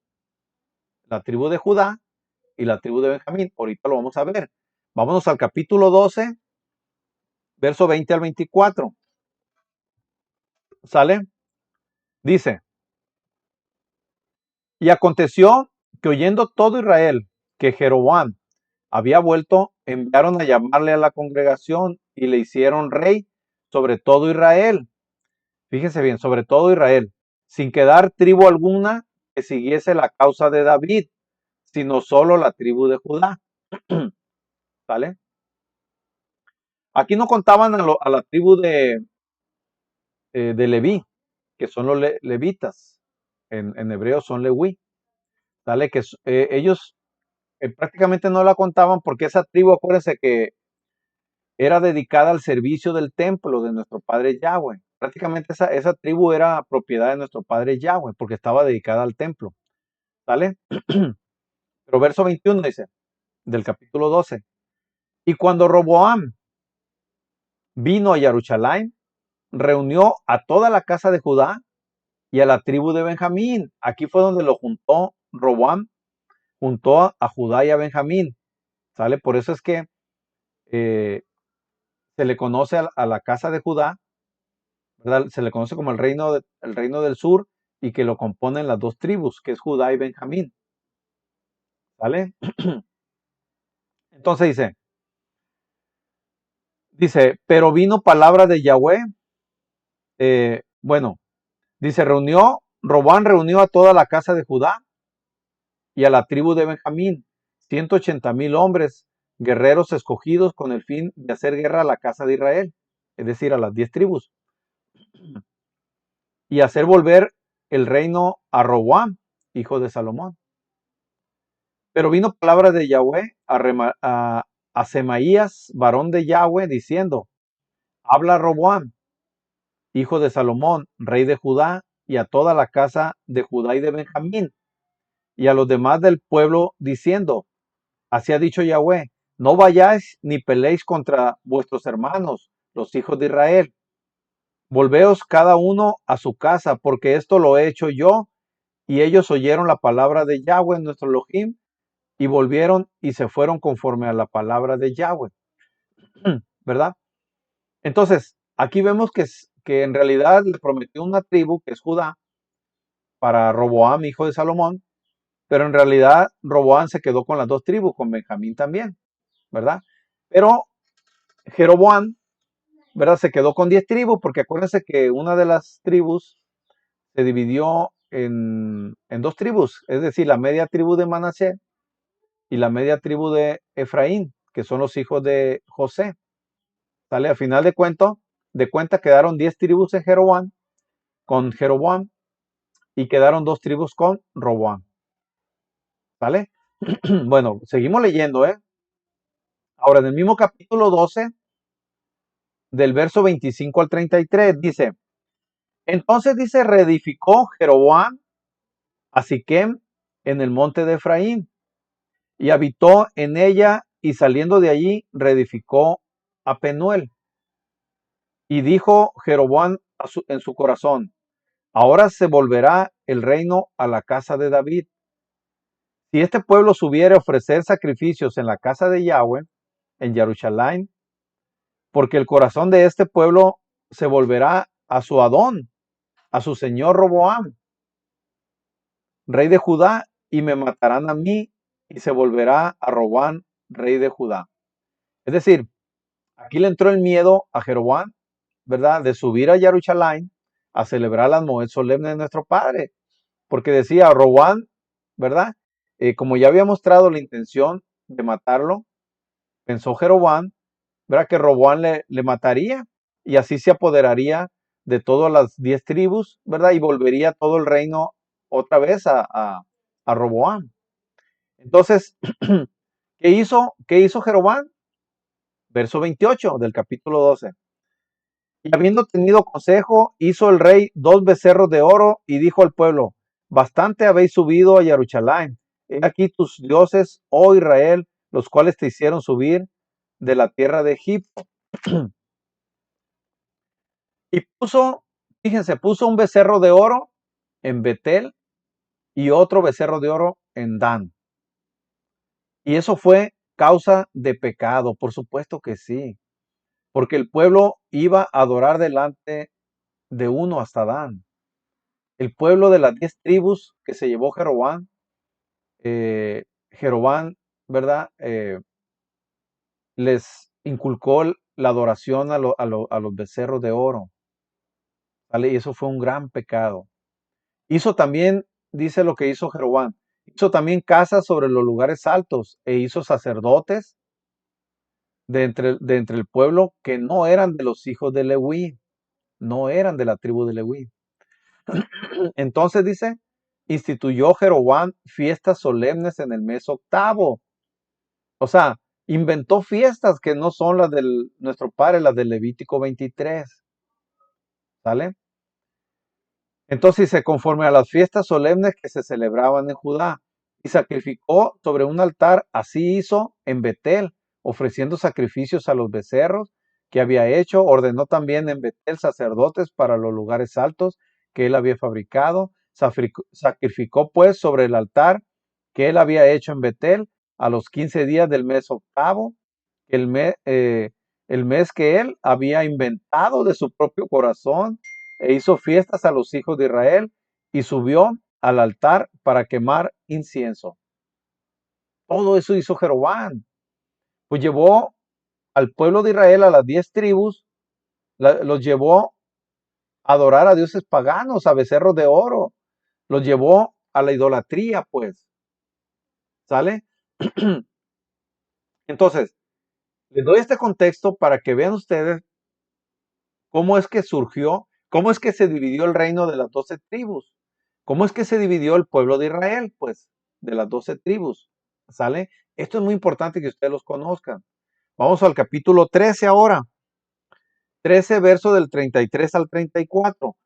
la tribu de Judá y la tribu de Benjamín. Ahorita lo vamos a ver. Vámonos al capítulo 12, verso 20 al 24. ¿Sale? Dice, y aconteció que oyendo todo Israel que Jeroboam había vuelto, enviaron a llamarle a la congregación y le hicieron rey sobre todo Israel. Fíjense bien, sobre todo Israel, sin quedar tribu alguna que siguiese la causa de David, sino solo la tribu de Judá. ¿Vale? Aquí no contaban a la tribu de Leví, que son los levitas. En hebreo son leví. ¿Vale? Que ellos prácticamente no la contaban porque esa tribu, acuérdense que era dedicada al servicio del templo de nuestro padre Yahweh. Prácticamente esa tribu era propiedad de nuestro padre Yahweh porque estaba dedicada al templo. ¿Vale? Pero verso 21 dice, del capítulo 12. Y cuando Roboam vino a Jerusalén, reunió a toda la casa de Judá y a la tribu de Benjamín. Aquí fue donde lo juntó Roboam, juntó a Judá y a Benjamín. ¿Sale? Por eso es que se le conoce a la casa de Judá, ¿verdad? Se le conoce como el reino del sur y que lo componen las 2 tribus, que es Judá y Benjamín. ¿Vale? Entonces dice, pero vino palabra de Yahweh. Bueno, dice, Robán reunió a toda la casa de Judá y a la tribu de Benjamín, 180,000 hombres, guerreros escogidos con el fin de hacer guerra a la casa de Israel, es decir, a las 10 tribus, y hacer volver el reino a Roboam, hijo de Salomón. Pero vino palabra de Yahweh a Semaías, varón de Yahweh, diciendo, habla Roboam, hijo de Salomón, rey de Judá, y a toda la casa de Judá y de Benjamín, y a los demás del pueblo, diciendo, así ha dicho Yahweh, no vayáis ni peleéis contra vuestros hermanos, los hijos de Israel. Volveos cada uno a su casa, porque esto lo he hecho yo. Y ellos oyeron la palabra de Yahweh, nuestro Elohim, y volvieron y se fueron conforme a la palabra de Yahweh. ¿Verdad? Entonces, aquí vemos que en realidad le prometió una tribu, que es Judá, para Roboam, hijo de Salomón, pero en realidad Roboam se quedó con las 2 tribus, con Benjamín también, ¿verdad? Pero Jeroboam, ¿verdad? Se quedó con 10 tribus, porque acuérdense que una de las tribus se dividió en 2 tribus, es decir, la media tribu de Manasés y la media tribu de Efraín, que son los hijos de José. ¿Sale? A final de cuentas, de cuenta quedaron 10 tribus en Jeroboam, con Jeroboam, y quedaron 2 tribus con Roboam. ¿Vale? Bueno, seguimos leyendo, ¿eh? Ahora, en el mismo capítulo 12, del verso 25 al 33, dice, entonces dice, reedificó Jeroboam a Siquem en el monte de Efraín, y habitó en ella, y saliendo de allí, reedificó a Penuel. Y dijo Jeroboam en su corazón, ahora se volverá el reino a la casa de David. Si este pueblo subiere a ofrecer sacrificios en la casa de Yahweh, en Jerusalén, porque el corazón de este pueblo se volverá a su Adón, a su señor Roboam, rey de Judá, y me matarán a mí, y se volverá a Roboam, rey de Judá. Es decir, aquí le entró el miedo a Jeroboam, ¿verdad?, de subir a Jerusalén a celebrar las moed solemnes de nuestro Padre, porque decía Roboam, ¿verdad? Como ya había mostrado la intención de matarlo, pensó Jeroboam, ¿verdad?, que Roboam le mataría y así se apoderaría de todas las 10 tribus, ¿verdad? Y volvería todo el reino otra vez a Roboam. Entonces, ¿qué hizo Jeroboam? Verso 28 del capítulo 12. Y habiendo tenido consejo, hizo el rey 2 becerros de oro y dijo al pueblo, bastante habéis subido a Jerusalén. He aquí tus dioses, oh Israel, los cuales te hicieron subir de la tierra de Egipto. Y puso, fíjense, puso un becerro de oro en Betel y otro becerro de oro en Dan. Y eso fue causa de pecado, por supuesto que sí, porque el pueblo iba a adorar delante de uno hasta Dan. El pueblo de las 10 tribus que se llevó Jeroboam, Jeroboam, ¿verdad? Les inculcó la adoración a los becerros de oro, ¿vale? Y eso fue un gran pecado. Hizo también, dice lo que hizo Jeroboam, hizo también casas sobre los lugares altos e hizo sacerdotes de entre el pueblo que no eran de los hijos de Leví, no eran de la tribu de Leví. Entonces dice, instituyó Jeroboam fiestas solemnes en el mes octavo. O sea, inventó fiestas que no son las de nuestro padre, las del Levítico 23. ¿Sale? Entonces se conforme a las fiestas solemnes que se celebraban en Judá, y sacrificó sobre un altar, así hizo en Betel, ofreciendo sacrificios a los becerros que había hecho. Ordenó también en Betel sacerdotes para los lugares altos que él había fabricado. Sacrificó pues sobre el altar que él había hecho en Betel a los 15 días del mes octavo, el mes, el mes que él había inventado de su propio corazón, e hizo fiestas a los hijos de Israel y subió al altar para quemar incienso. Todo eso hizo Jeroboam. Pues llevó al pueblo de Israel, a las 10 tribus, los llevó a adorar a dioses paganos, a becerros de oro. Los llevó a la idolatría, pues. ¿Sale? Entonces, les doy este contexto para que vean ustedes cómo es que surgió, cómo es que se dividió el reino de las 12 tribus, cómo es que se dividió el pueblo de Israel, pues, de las 12 tribus. ¿Sale? Esto es muy importante que ustedes los conozcan. Vamos al capítulo 13 ahora. 13, verso del 33 al 34.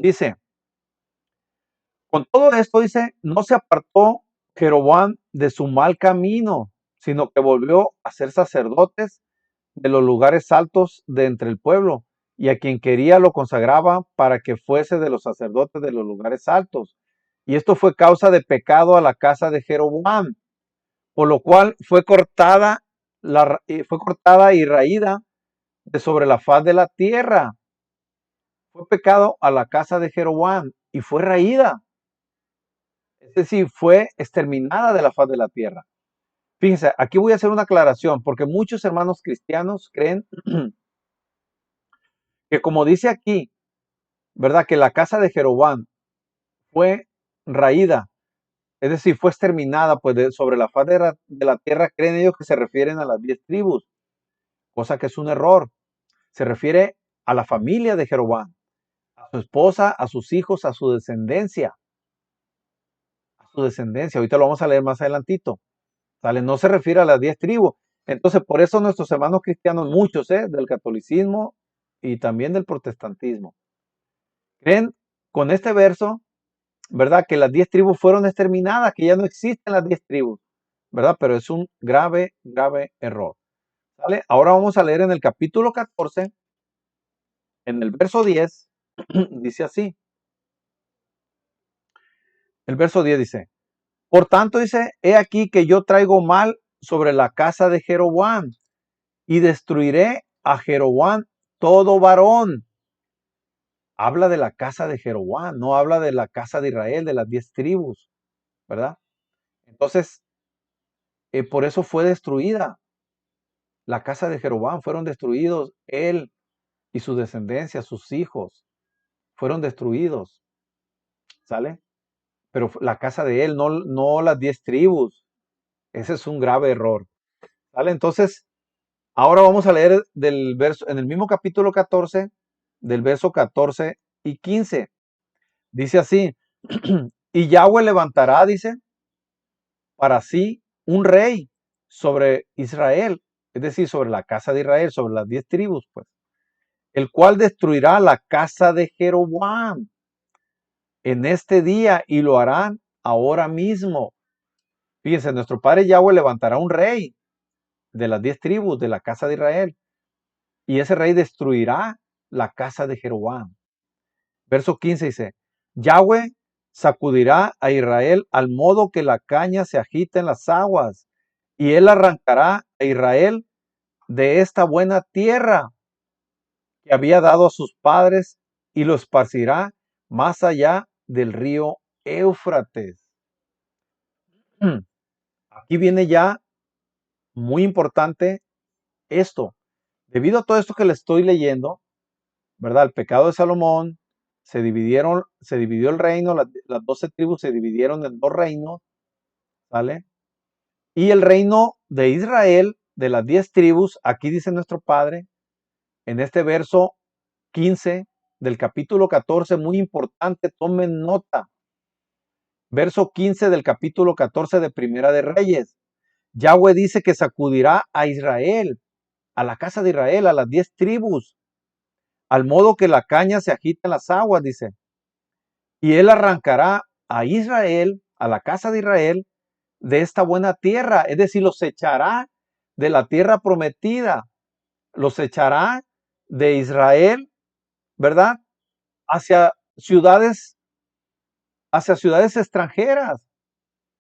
Dice, con todo esto, dice, no se apartó Jeroboam de su mal camino, sino que volvió a ser sacerdotes de los lugares altos de entre el pueblo, y a quien quería lo consagraba para que fuese de los sacerdotes de los lugares altos. Y esto fue causa de pecado a la casa de Jeroboam, por lo cual fue cortada y raída de sobre la faz de la tierra. Fue pecado a la casa de Jeroboam y fue raída. Es decir, fue exterminada de la faz de la tierra. Fíjense, aquí voy a hacer una aclaración, porque muchos hermanos cristianos creen que, como dice aquí, ¿verdad?, que la casa de Jeroboam fue raída, es decir, fue exterminada pues sobre la faz de la tierra. Creen ellos que se refieren a las 10 tribus, cosa que es un error. Se refiere a la familia de Jeroboam, a su esposa, a sus hijos, a su descendencia. A su descendencia. Ahorita lo vamos a leer más adelantito. ¿Sale? No se refiere a las 10 tribus. Entonces, por eso nuestros hermanos cristianos, muchos, del catolicismo y también del protestantismo, creen con este verso, ¿verdad? Que las 10 tribus fueron exterminadas, que ya no existen las 10 tribus, ¿verdad? Pero es un grave, grave error. ¿Sale? Ahora vamos a leer en el capítulo 14, en el verso 10, dice así. El verso 10 dice, por tanto dice, he aquí que yo traigo mal sobre la casa de Jeroboam y destruiré a Jeroboam todo varón. Habla de la casa de Jeroboam, no habla de la casa de Israel, de las 10 tribus, ¿verdad? Entonces, por eso fue destruida la casa de Jeroboam, fueron destruidos él y su descendencia, sus hijos, fueron destruidos, ¿sale? Pero la casa de él, no las 10 tribus. Ese es un grave error, ¿sale? Entonces, ahora vamos a leer del verso, en el mismo capítulo 14, del verso 14 y 15. Dice así, y Yahweh levantará, dice, para sí un rey sobre Israel, es decir, sobre la casa de Israel, sobre las 10 tribus, pues, el cual destruirá la casa de Jeroboam en este día y lo harán ahora mismo. Fíjense, nuestro padre Yahweh levantará un rey de las 10 tribus de la casa de Israel y ese rey destruirá la casa de Jeroboam. Verso 15 dice, Yahweh sacudirá a Israel al modo que la caña se agita en las aguas, y él arrancará a Israel de esta buena tierra que había dado a sus padres y lo esparcirá más allá del río Éufrates. Aquí viene ya muy importante esto. Debido a todo esto que le estoy leyendo, ¿verdad? El pecado de Salomón, se dividió el reino, las 12 tribus se dividieron en dos reinos, ¿vale? Y el reino de Israel, de las 10 tribus, aquí dice nuestro Padre, en este verso 15 del capítulo 14, muy importante, tomen nota. Verso 15 del capítulo 14 de Primera de Reyes. Yahweh dice que sacudirá a Israel, a la casa de Israel, a las 10 tribus, al modo que la caña se agita en las aguas, dice. Y él arrancará a Israel, a la casa de Israel, de esta buena tierra, es decir, los echará de la tierra prometida, los echará de Israel, ¿verdad? Hacia ciudades, hacia ciudades extranjeras,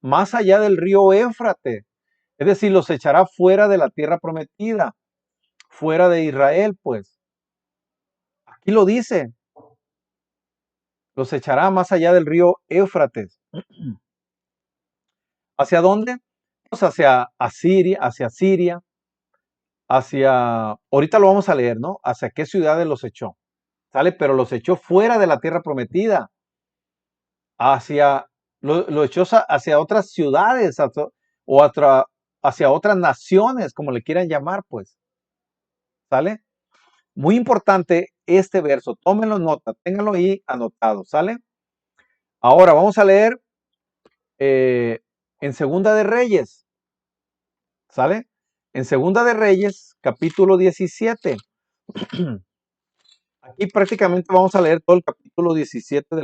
más allá del río Éufrates, es decir, los echará fuera de la tierra prometida, fuera de Israel, pues. Aquí lo dice, los echará más allá del río Éufrates. ¿Hacia dónde? Pues hacia Asiria, ahorita lo vamos a leer, ¿no? Hacia qué ciudades los echó, ¿sale? Pero los echó fuera de la tierra prometida, hacia, lo echó hacia otras ciudades, o hacia otras naciones, como le quieran llamar, pues, ¿sale? Muy importante este verso, tómenlo nota, ténganlo ahí anotado, ¿sale? Ahora vamos a leer en Segunda de Reyes, ¿sale? En Segunda de Reyes, capítulo 17. Aquí prácticamente vamos a leer todo el capítulo 17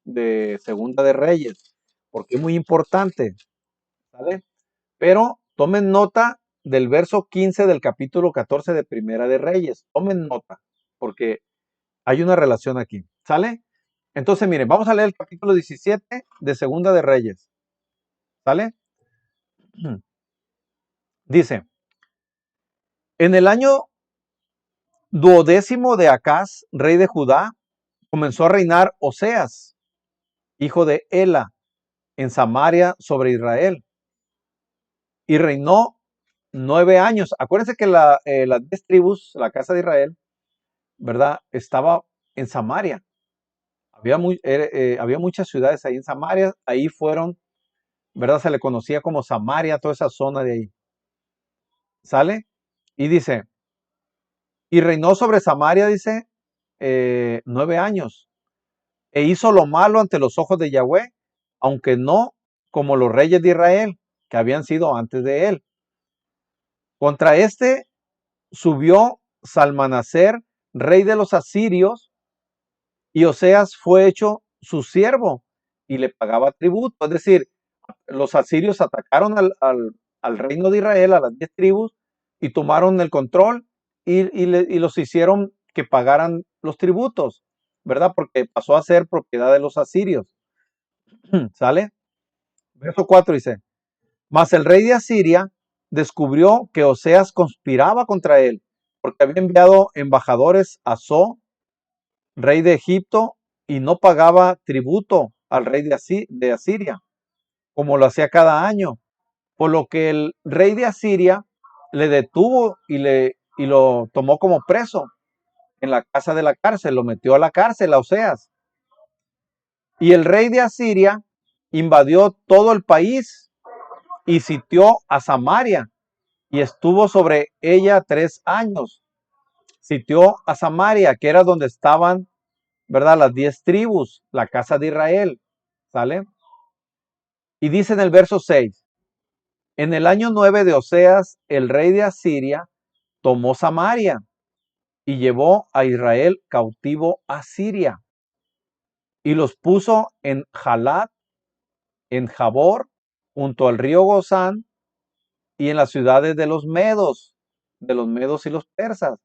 de Segunda de Reyes, porque es muy importante, ¿sale? Pero tomen nota del verso 15 del capítulo 14 de Primera de Reyes. Tomen nota, porque hay una relación aquí, ¿sale? Entonces, miren, vamos a leer el capítulo 17 de Segunda de Reyes, ¿sale? Dice, en el año 12º de Acaz, rey de Judá, comenzó a reinar Oseas, hijo de Ela, en Samaria sobre Israel, y reinó 9 años. Acuérdense que las 10 tribus, la casa de Israel, ¿verdad? Estaba en Samaria. Había muchas ciudades ahí en Samaria. Ahí fueron, ¿verdad? Se le conocía como Samaria, toda esa zona de ahí. ¿Sale? Y dice, y reinó sobre Samaria, dice, 9 años, e hizo lo malo ante los ojos de Yahweh, aunque no como los reyes de Israel, que habían sido antes de él. Contra este subió Salmanaser, rey de los asirios, y Oseas fue hecho su siervo y le pagaba tributo. Es decir, los asirios atacaron al reino de Israel, a las 10 tribus, y tomaron el control y los hicieron que pagaran los tributos, ¿verdad? Porque pasó a ser propiedad de los asirios. ¿Sale? Verso 4 dice, mas el rey de Asiria descubrió que Oseas conspiraba contra él, porque había enviado embajadores a So, rey de Egipto, y no pagaba tributo al rey de Asiria, como lo hacía cada año. Por lo que el rey de Asiria le detuvo y lo tomó como preso en la casa de la cárcel, lo metió a la cárcel a Oseas. Y el rey de Asiria invadió todo el país y sitió a Samaria y estuvo sobre ella 3 años. Sitió a Samaria, que era donde estaban, ¿verdad? Las 10 tribus, la casa de Israel, ¿sale? Y dice en el verso 6, en el año 9 de Oseas, el rey de Asiria tomó Samaria y llevó a Israel cautivo a Siria y los puso en Jalat, en Jabor, junto al río Gozán y en las ciudades de los medos y los persas.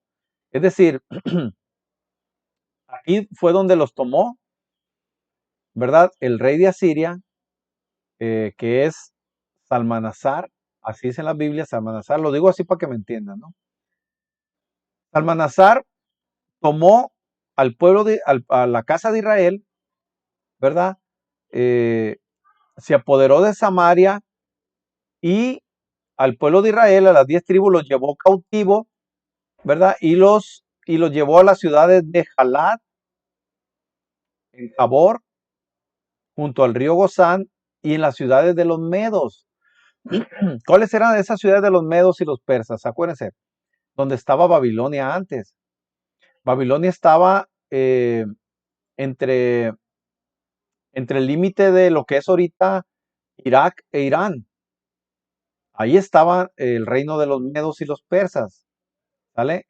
Es decir, aquí fue donde los tomó, ¿verdad? El rey de Asiria, que es Salmanasar, así es en la Biblia, Salmanasar, lo digo así para que me entiendan, ¿no? Salmanasar tomó al pueblo a la casa de Israel, ¿verdad? Se apoderó de Samaria y al pueblo de Israel, a las 10 tribus, los llevó cautivo, ¿verdad? Y los llevó a las ciudades de Jalat, en Tabor, junto al río Gozán, y en las ciudades de los medos. ¿Cuáles eran esas ciudades de los medos y los persas? Acuérdense, donde estaba Babilonia antes. Babilonia estaba entre, entre el límite de lo que es ahorita Irak e Irán. Ahí estaba el reino de los medos y los persas, ¿vale?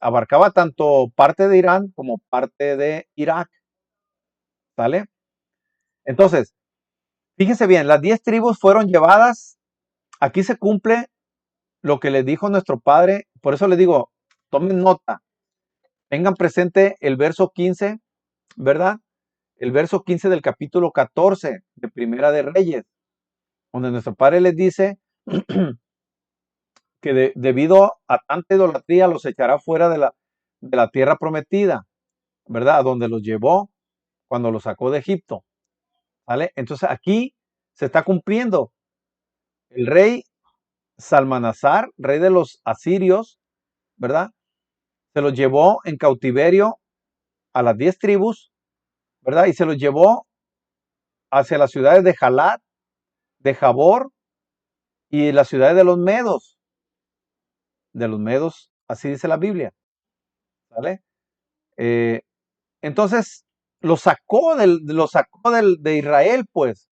Abarcaba tanto parte de Irán como parte de Irak, ¿vale? Entonces, fíjense bien, las 10 tribus fueron llevadas, aquí se cumple lo que le dijo nuestro padre, por eso les digo, tomen nota, tengan presente el verso 15, ¿verdad? El verso 15 del capítulo 14 de Primera de Reyes, donde nuestro padre les dice que debido a tanta idolatría los echará fuera de la tierra prometida, ¿verdad? A donde los llevó cuando los sacó de Egipto, ¿vale? Entonces aquí se está cumpliendo. El rey Salmanasar, rey de los asirios, ¿verdad? Se los llevó en cautiverio a las 10 tribus, ¿verdad? Y se los llevó hacia las ciudades de Jalat, de Jabor y las ciudades de los medos, así dice la Biblia, ¿vale? Eh, entonces, de Israel, pues,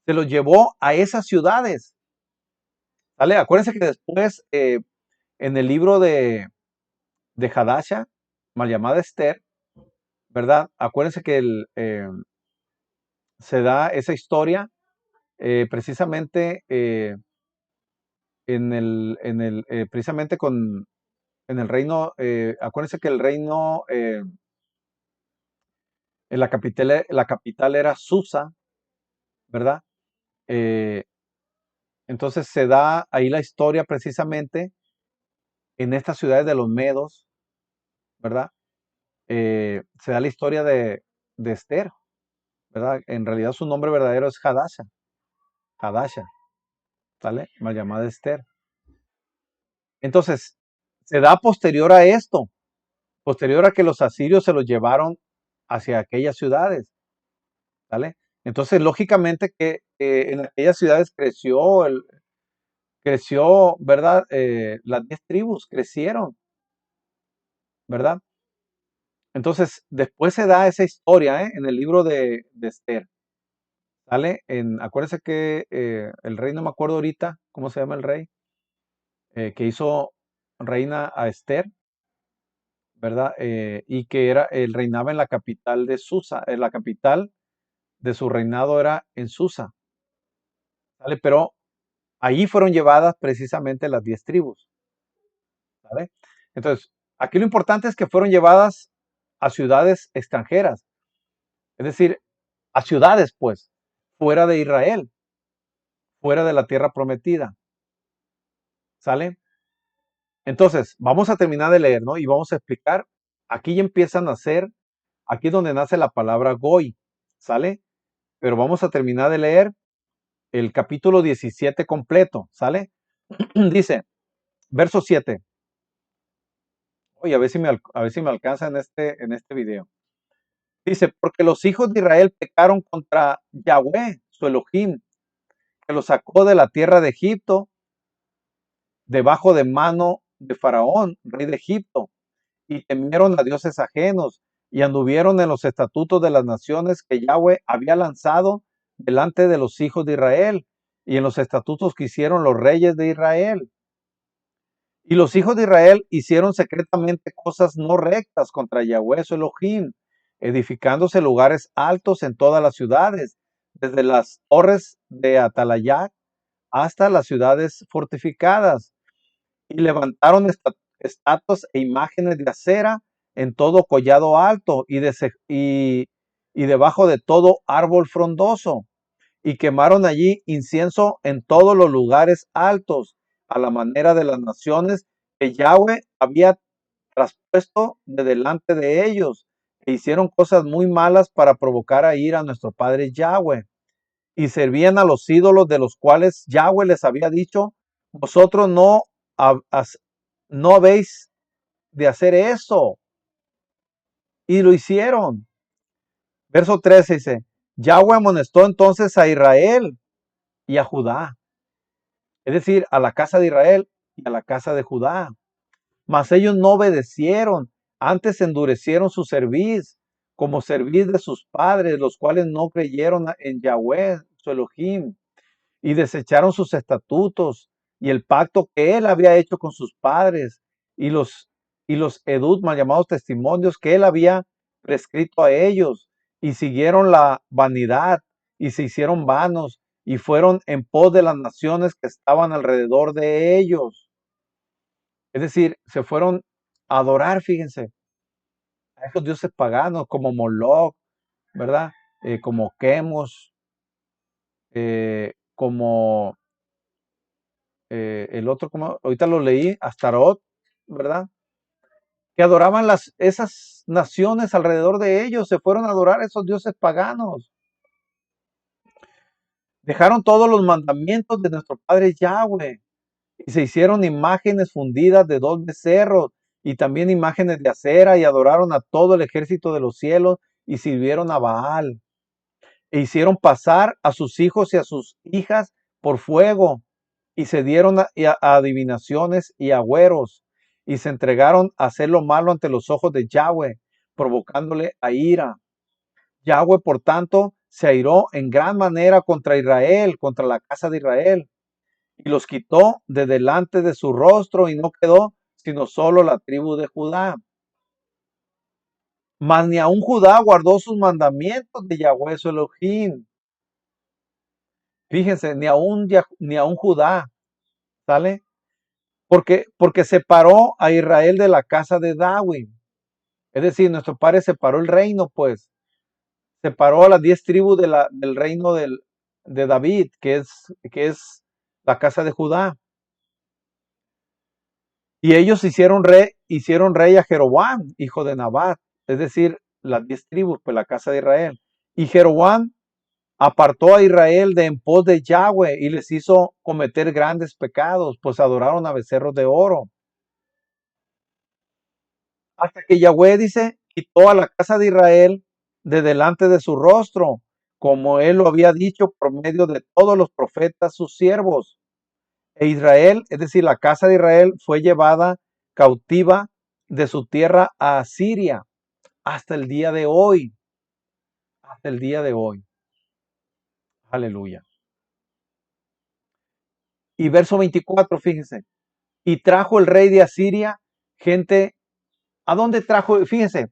se los llevó a esas ciudades, ¿vale? Acuérdense que después, en el libro de Hadasha, mal llamada Esther, ¿verdad? Acuérdense que se da esa historia precisamente precisamente en el reino, acuérdense que el reino, en la capital era Susa, ¿verdad? Eh, entonces se da ahí la historia precisamente en estas ciudades de los medos, ¿verdad? Se da la historia de Esther, ¿verdad? En realidad su nombre verdadero es Hadasha, ¿vale? Mal llamada Esther. Entonces, se da posterior a esto, posterior a que los asirios se los llevaron hacia aquellas ciudades, ¿vale? Entonces, lógicamente que en aquellas ciudades creció, ¿verdad? Las 10 tribus crecieron, ¿verdad? Entonces, después se da esa historia, en el libro de Esther. ¿Sale? Acuérdense que el rey, no me acuerdo ahorita cómo se llama el rey, que hizo reina a Esther, ¿verdad? Y que él reinaba en la capital de Susa, en la capital de su reinado era en Susa, ¿sale? Pero allí fueron llevadas precisamente las 10 tribus, ¿sale? Entonces, aquí lo importante es que fueron llevadas a ciudades extranjeras, es decir, a ciudades, pues, fuera de Israel, fuera de la tierra prometida, ¿sale? Entonces, vamos a terminar de leer, ¿no? Y vamos a explicar. Aquí ya empiezan a nacer, aquí es donde nace la palabra Goy, ¿sale? Pero vamos a terminar de leer el capítulo 17 completo, ¿sale? Dice, verso 7. Oye, a ver si me alcanza en este video. Dice, porque los hijos de Israel pecaron contra Yahweh, su Elohim, que los sacó de la tierra de Egipto, debajo de mano de Faraón, rey de Egipto, y temieron a dioses ajenos, y anduvieron en los estatutos de las naciones que Yahweh había lanzado delante de los hijos de Israel, y en los estatutos que hicieron los reyes de Israel. Y los hijos de Israel hicieron secretamente cosas no rectas contra Yahweh su Elohim, edificándose lugares altos en todas las ciudades, desde las torres de Atalayac hasta las ciudades fortificadas, y levantaron estatuas e imágenes de acera en todo collado alto y debajo de todo árbol frondoso, y quemaron allí incienso en todos los lugares altos, a la manera de las naciones que Yahweh había traspuesto de delante de ellos, e hicieron cosas muy malas para provocar a ira a nuestro padre Yahweh, y servían a los ídolos de los cuales Yahweh les había dicho, vosotros no habéis de hacer eso, y lo hicieron. Verso 13 dice, Yahweh amonestó entonces a Israel y a Judá, es decir, a la casa de Israel y a la casa de Judá. Mas ellos no obedecieron, antes endurecieron su cerviz, como cerviz de sus padres, los cuales no creyeron en Yahweh, su Elohim, y desecharon sus estatutos y el pacto que él había hecho con sus padres, y los edut, mal llamados testimonios, que él había prescrito a ellos, y siguieron la vanidad, y se hicieron vanos, y fueron en pos de las naciones que estaban alrededor de ellos. Es decir, se fueron a adorar, fíjense, a esos dioses paganos como Moloch, ¿verdad? Como Quemos, como el otro, como ahorita lo leí, Astarot, ¿verdad? Que adoraban esas naciones alrededor de ellos, se fueron a adorar a esos dioses paganos. Dejaron todos los mandamientos de nuestro Padre Yahweh y se hicieron imágenes fundidas de 2 becerros y también imágenes de acera y adoraron a todo el ejército de los cielos y sirvieron a Baal. E hicieron pasar a sus hijos y a sus hijas por fuego y se dieron a adivinaciones y agüeros y se entregaron a hacer lo malo ante los ojos de Yahweh, provocándole a ira. Yahweh, por tanto, se airó en gran manera contra Israel, contra la casa de Israel, y los quitó de delante de su rostro, y no quedó sino solo la tribu de Judá. Mas ni aun Judá guardó sus mandamientos de Yahweh su Elohim. Fíjense, ni aun Judá, ¿sale? Porque separó a Israel de la casa de David. Es decir, nuestro padre separó el reino, pues. Separó a las 10 tribus del reino de David, que es la casa de Judá. Y ellos hicieron rey a Jeroboam, hijo de Nabat, es decir, las 10 tribus, pues la casa de Israel. Y Jeroboam apartó a Israel de en pos de Yahweh y les hizo cometer grandes pecados, pues adoraron a becerros de oro. Hasta que Yahweh, dice, quitó a la casa de Israel de delante de su rostro, como él lo había dicho por medio de todos los profetas, sus siervos. E Israel, es decir, la casa de Israel, fue llevada cautiva de su tierra a Asiria, hasta el día de hoy. Hasta el día de hoy. Aleluya. Y verso 24, fíjense. Y trajo el rey de Asiria gente. ¿A dónde trajo? Fíjense.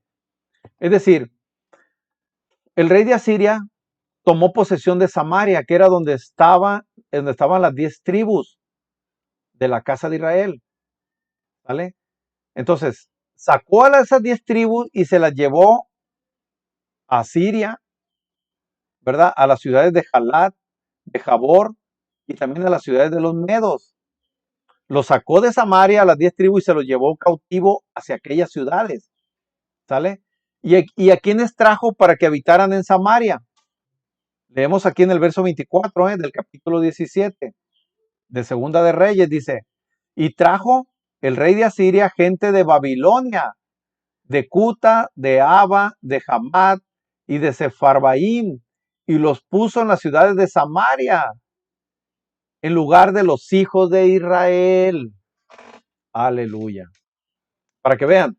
Es decir, el rey de Asiria tomó posesión de Samaria, que era donde estaban las 10 tribus de la casa de Israel. ¿Vale? Entonces, sacó a esas 10 tribus y se las llevó a Siria, ¿verdad? A las ciudades de Jalat, de Jabor y también a las ciudades de los Medos. Los sacó de Samaria a las 10 tribus y se los llevó cautivo hacia aquellas ciudades. ¿Sale? ¿Y a quiénes trajo para que habitaran en Samaria? Leemos aquí en el verso 24 del capítulo 17 de Segunda de Reyes, dice, y trajo el rey de Asiria gente de Babilonia, de Cuta, de Aba, de Hamat y de Sefarbaim, y los puso en las ciudades de Samaria, en lugar de los hijos de Israel. Aleluya. Para que vean,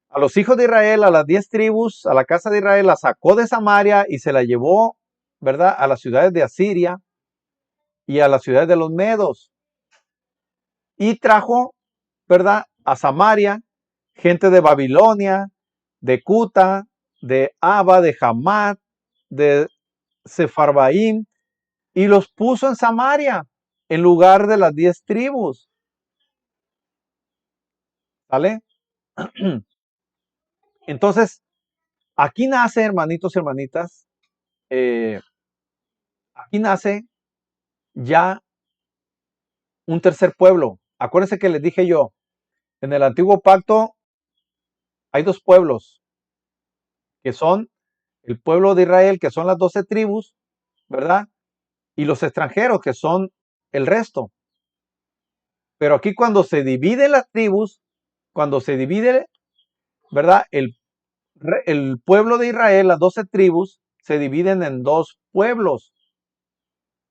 a los hijos de Israel, a las 10 tribus, a la casa de Israel, la sacó de Samaria y se la llevó, ¿verdad?, a las ciudades de Asiria y a las ciudades de los Medos. Y trajo, ¿verdad?, a Samaria gente de Babilonia, de Cuta, de Aba, de Hamat, de Sefarbaim, y los puso en Samaria, en lugar de las 10 tribus. ¿Vale? Entonces, aquí nace, hermanitos y hermanitas, aquí nace ya un tercer pueblo. Acuérdense que les dije yo, en el antiguo pacto hay dos pueblos, que son el pueblo de Israel, que son las 12 tribus, ¿verdad? Y los extranjeros, que son el resto. Pero aquí cuando se dividen las tribus, cuando se divide, ¿verdad? El pueblo de Israel, las 12 tribus, se dividen en dos pueblos.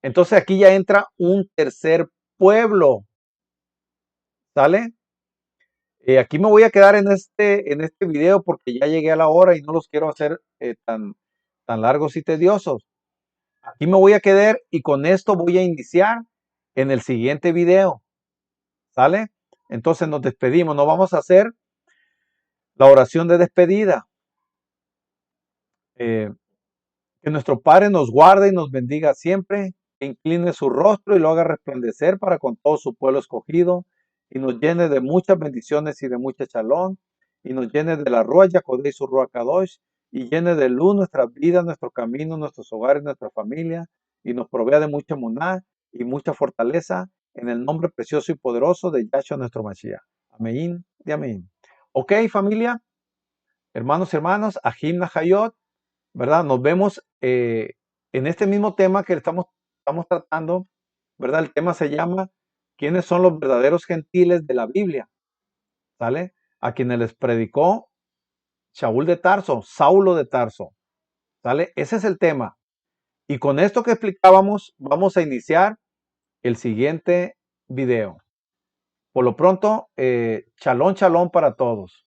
Entonces aquí ya entra un tercer pueblo. ¿Sale? Aquí me voy a quedar en este video porque ya llegué a la hora y no los quiero hacer tan largos y tediosos. Aquí me voy a quedar y con esto voy a iniciar en el siguiente video. ¿Sale? Entonces nos despedimos. Nos vamos a hacer la oración de despedida. Que nuestro Padre nos guarde y nos bendiga siempre, que incline su rostro y lo haga resplandecer para con todo su pueblo escogido, y nos llene de muchas bendiciones y de mucha shalom, y nos llene de la Ruach Yacodé y su Ruach Kadosh, y llene de luz nuestras vidas, nuestros caminos, nuestros hogares, nuestra familia, y nos provea de mucha muná y mucha fortaleza, en el nombre precioso y poderoso de Yahshua nuestro Mashiach. Amén y amén. Ok, familia, hermanos y hermanas, Ahim Nahayot, ¿verdad? Nos vemos en este mismo tema que estamos tratando, ¿verdad? El tema se llama ¿quiénes son los verdaderos gentiles de la Biblia? ¿Sale? A quienes les predicó Saúl de Tarso, Saulo de Tarso. ¿Sale? Ese es el tema. Y con esto que explicábamos, vamos a iniciar el siguiente video. Por lo pronto, shalom, shalom para todos.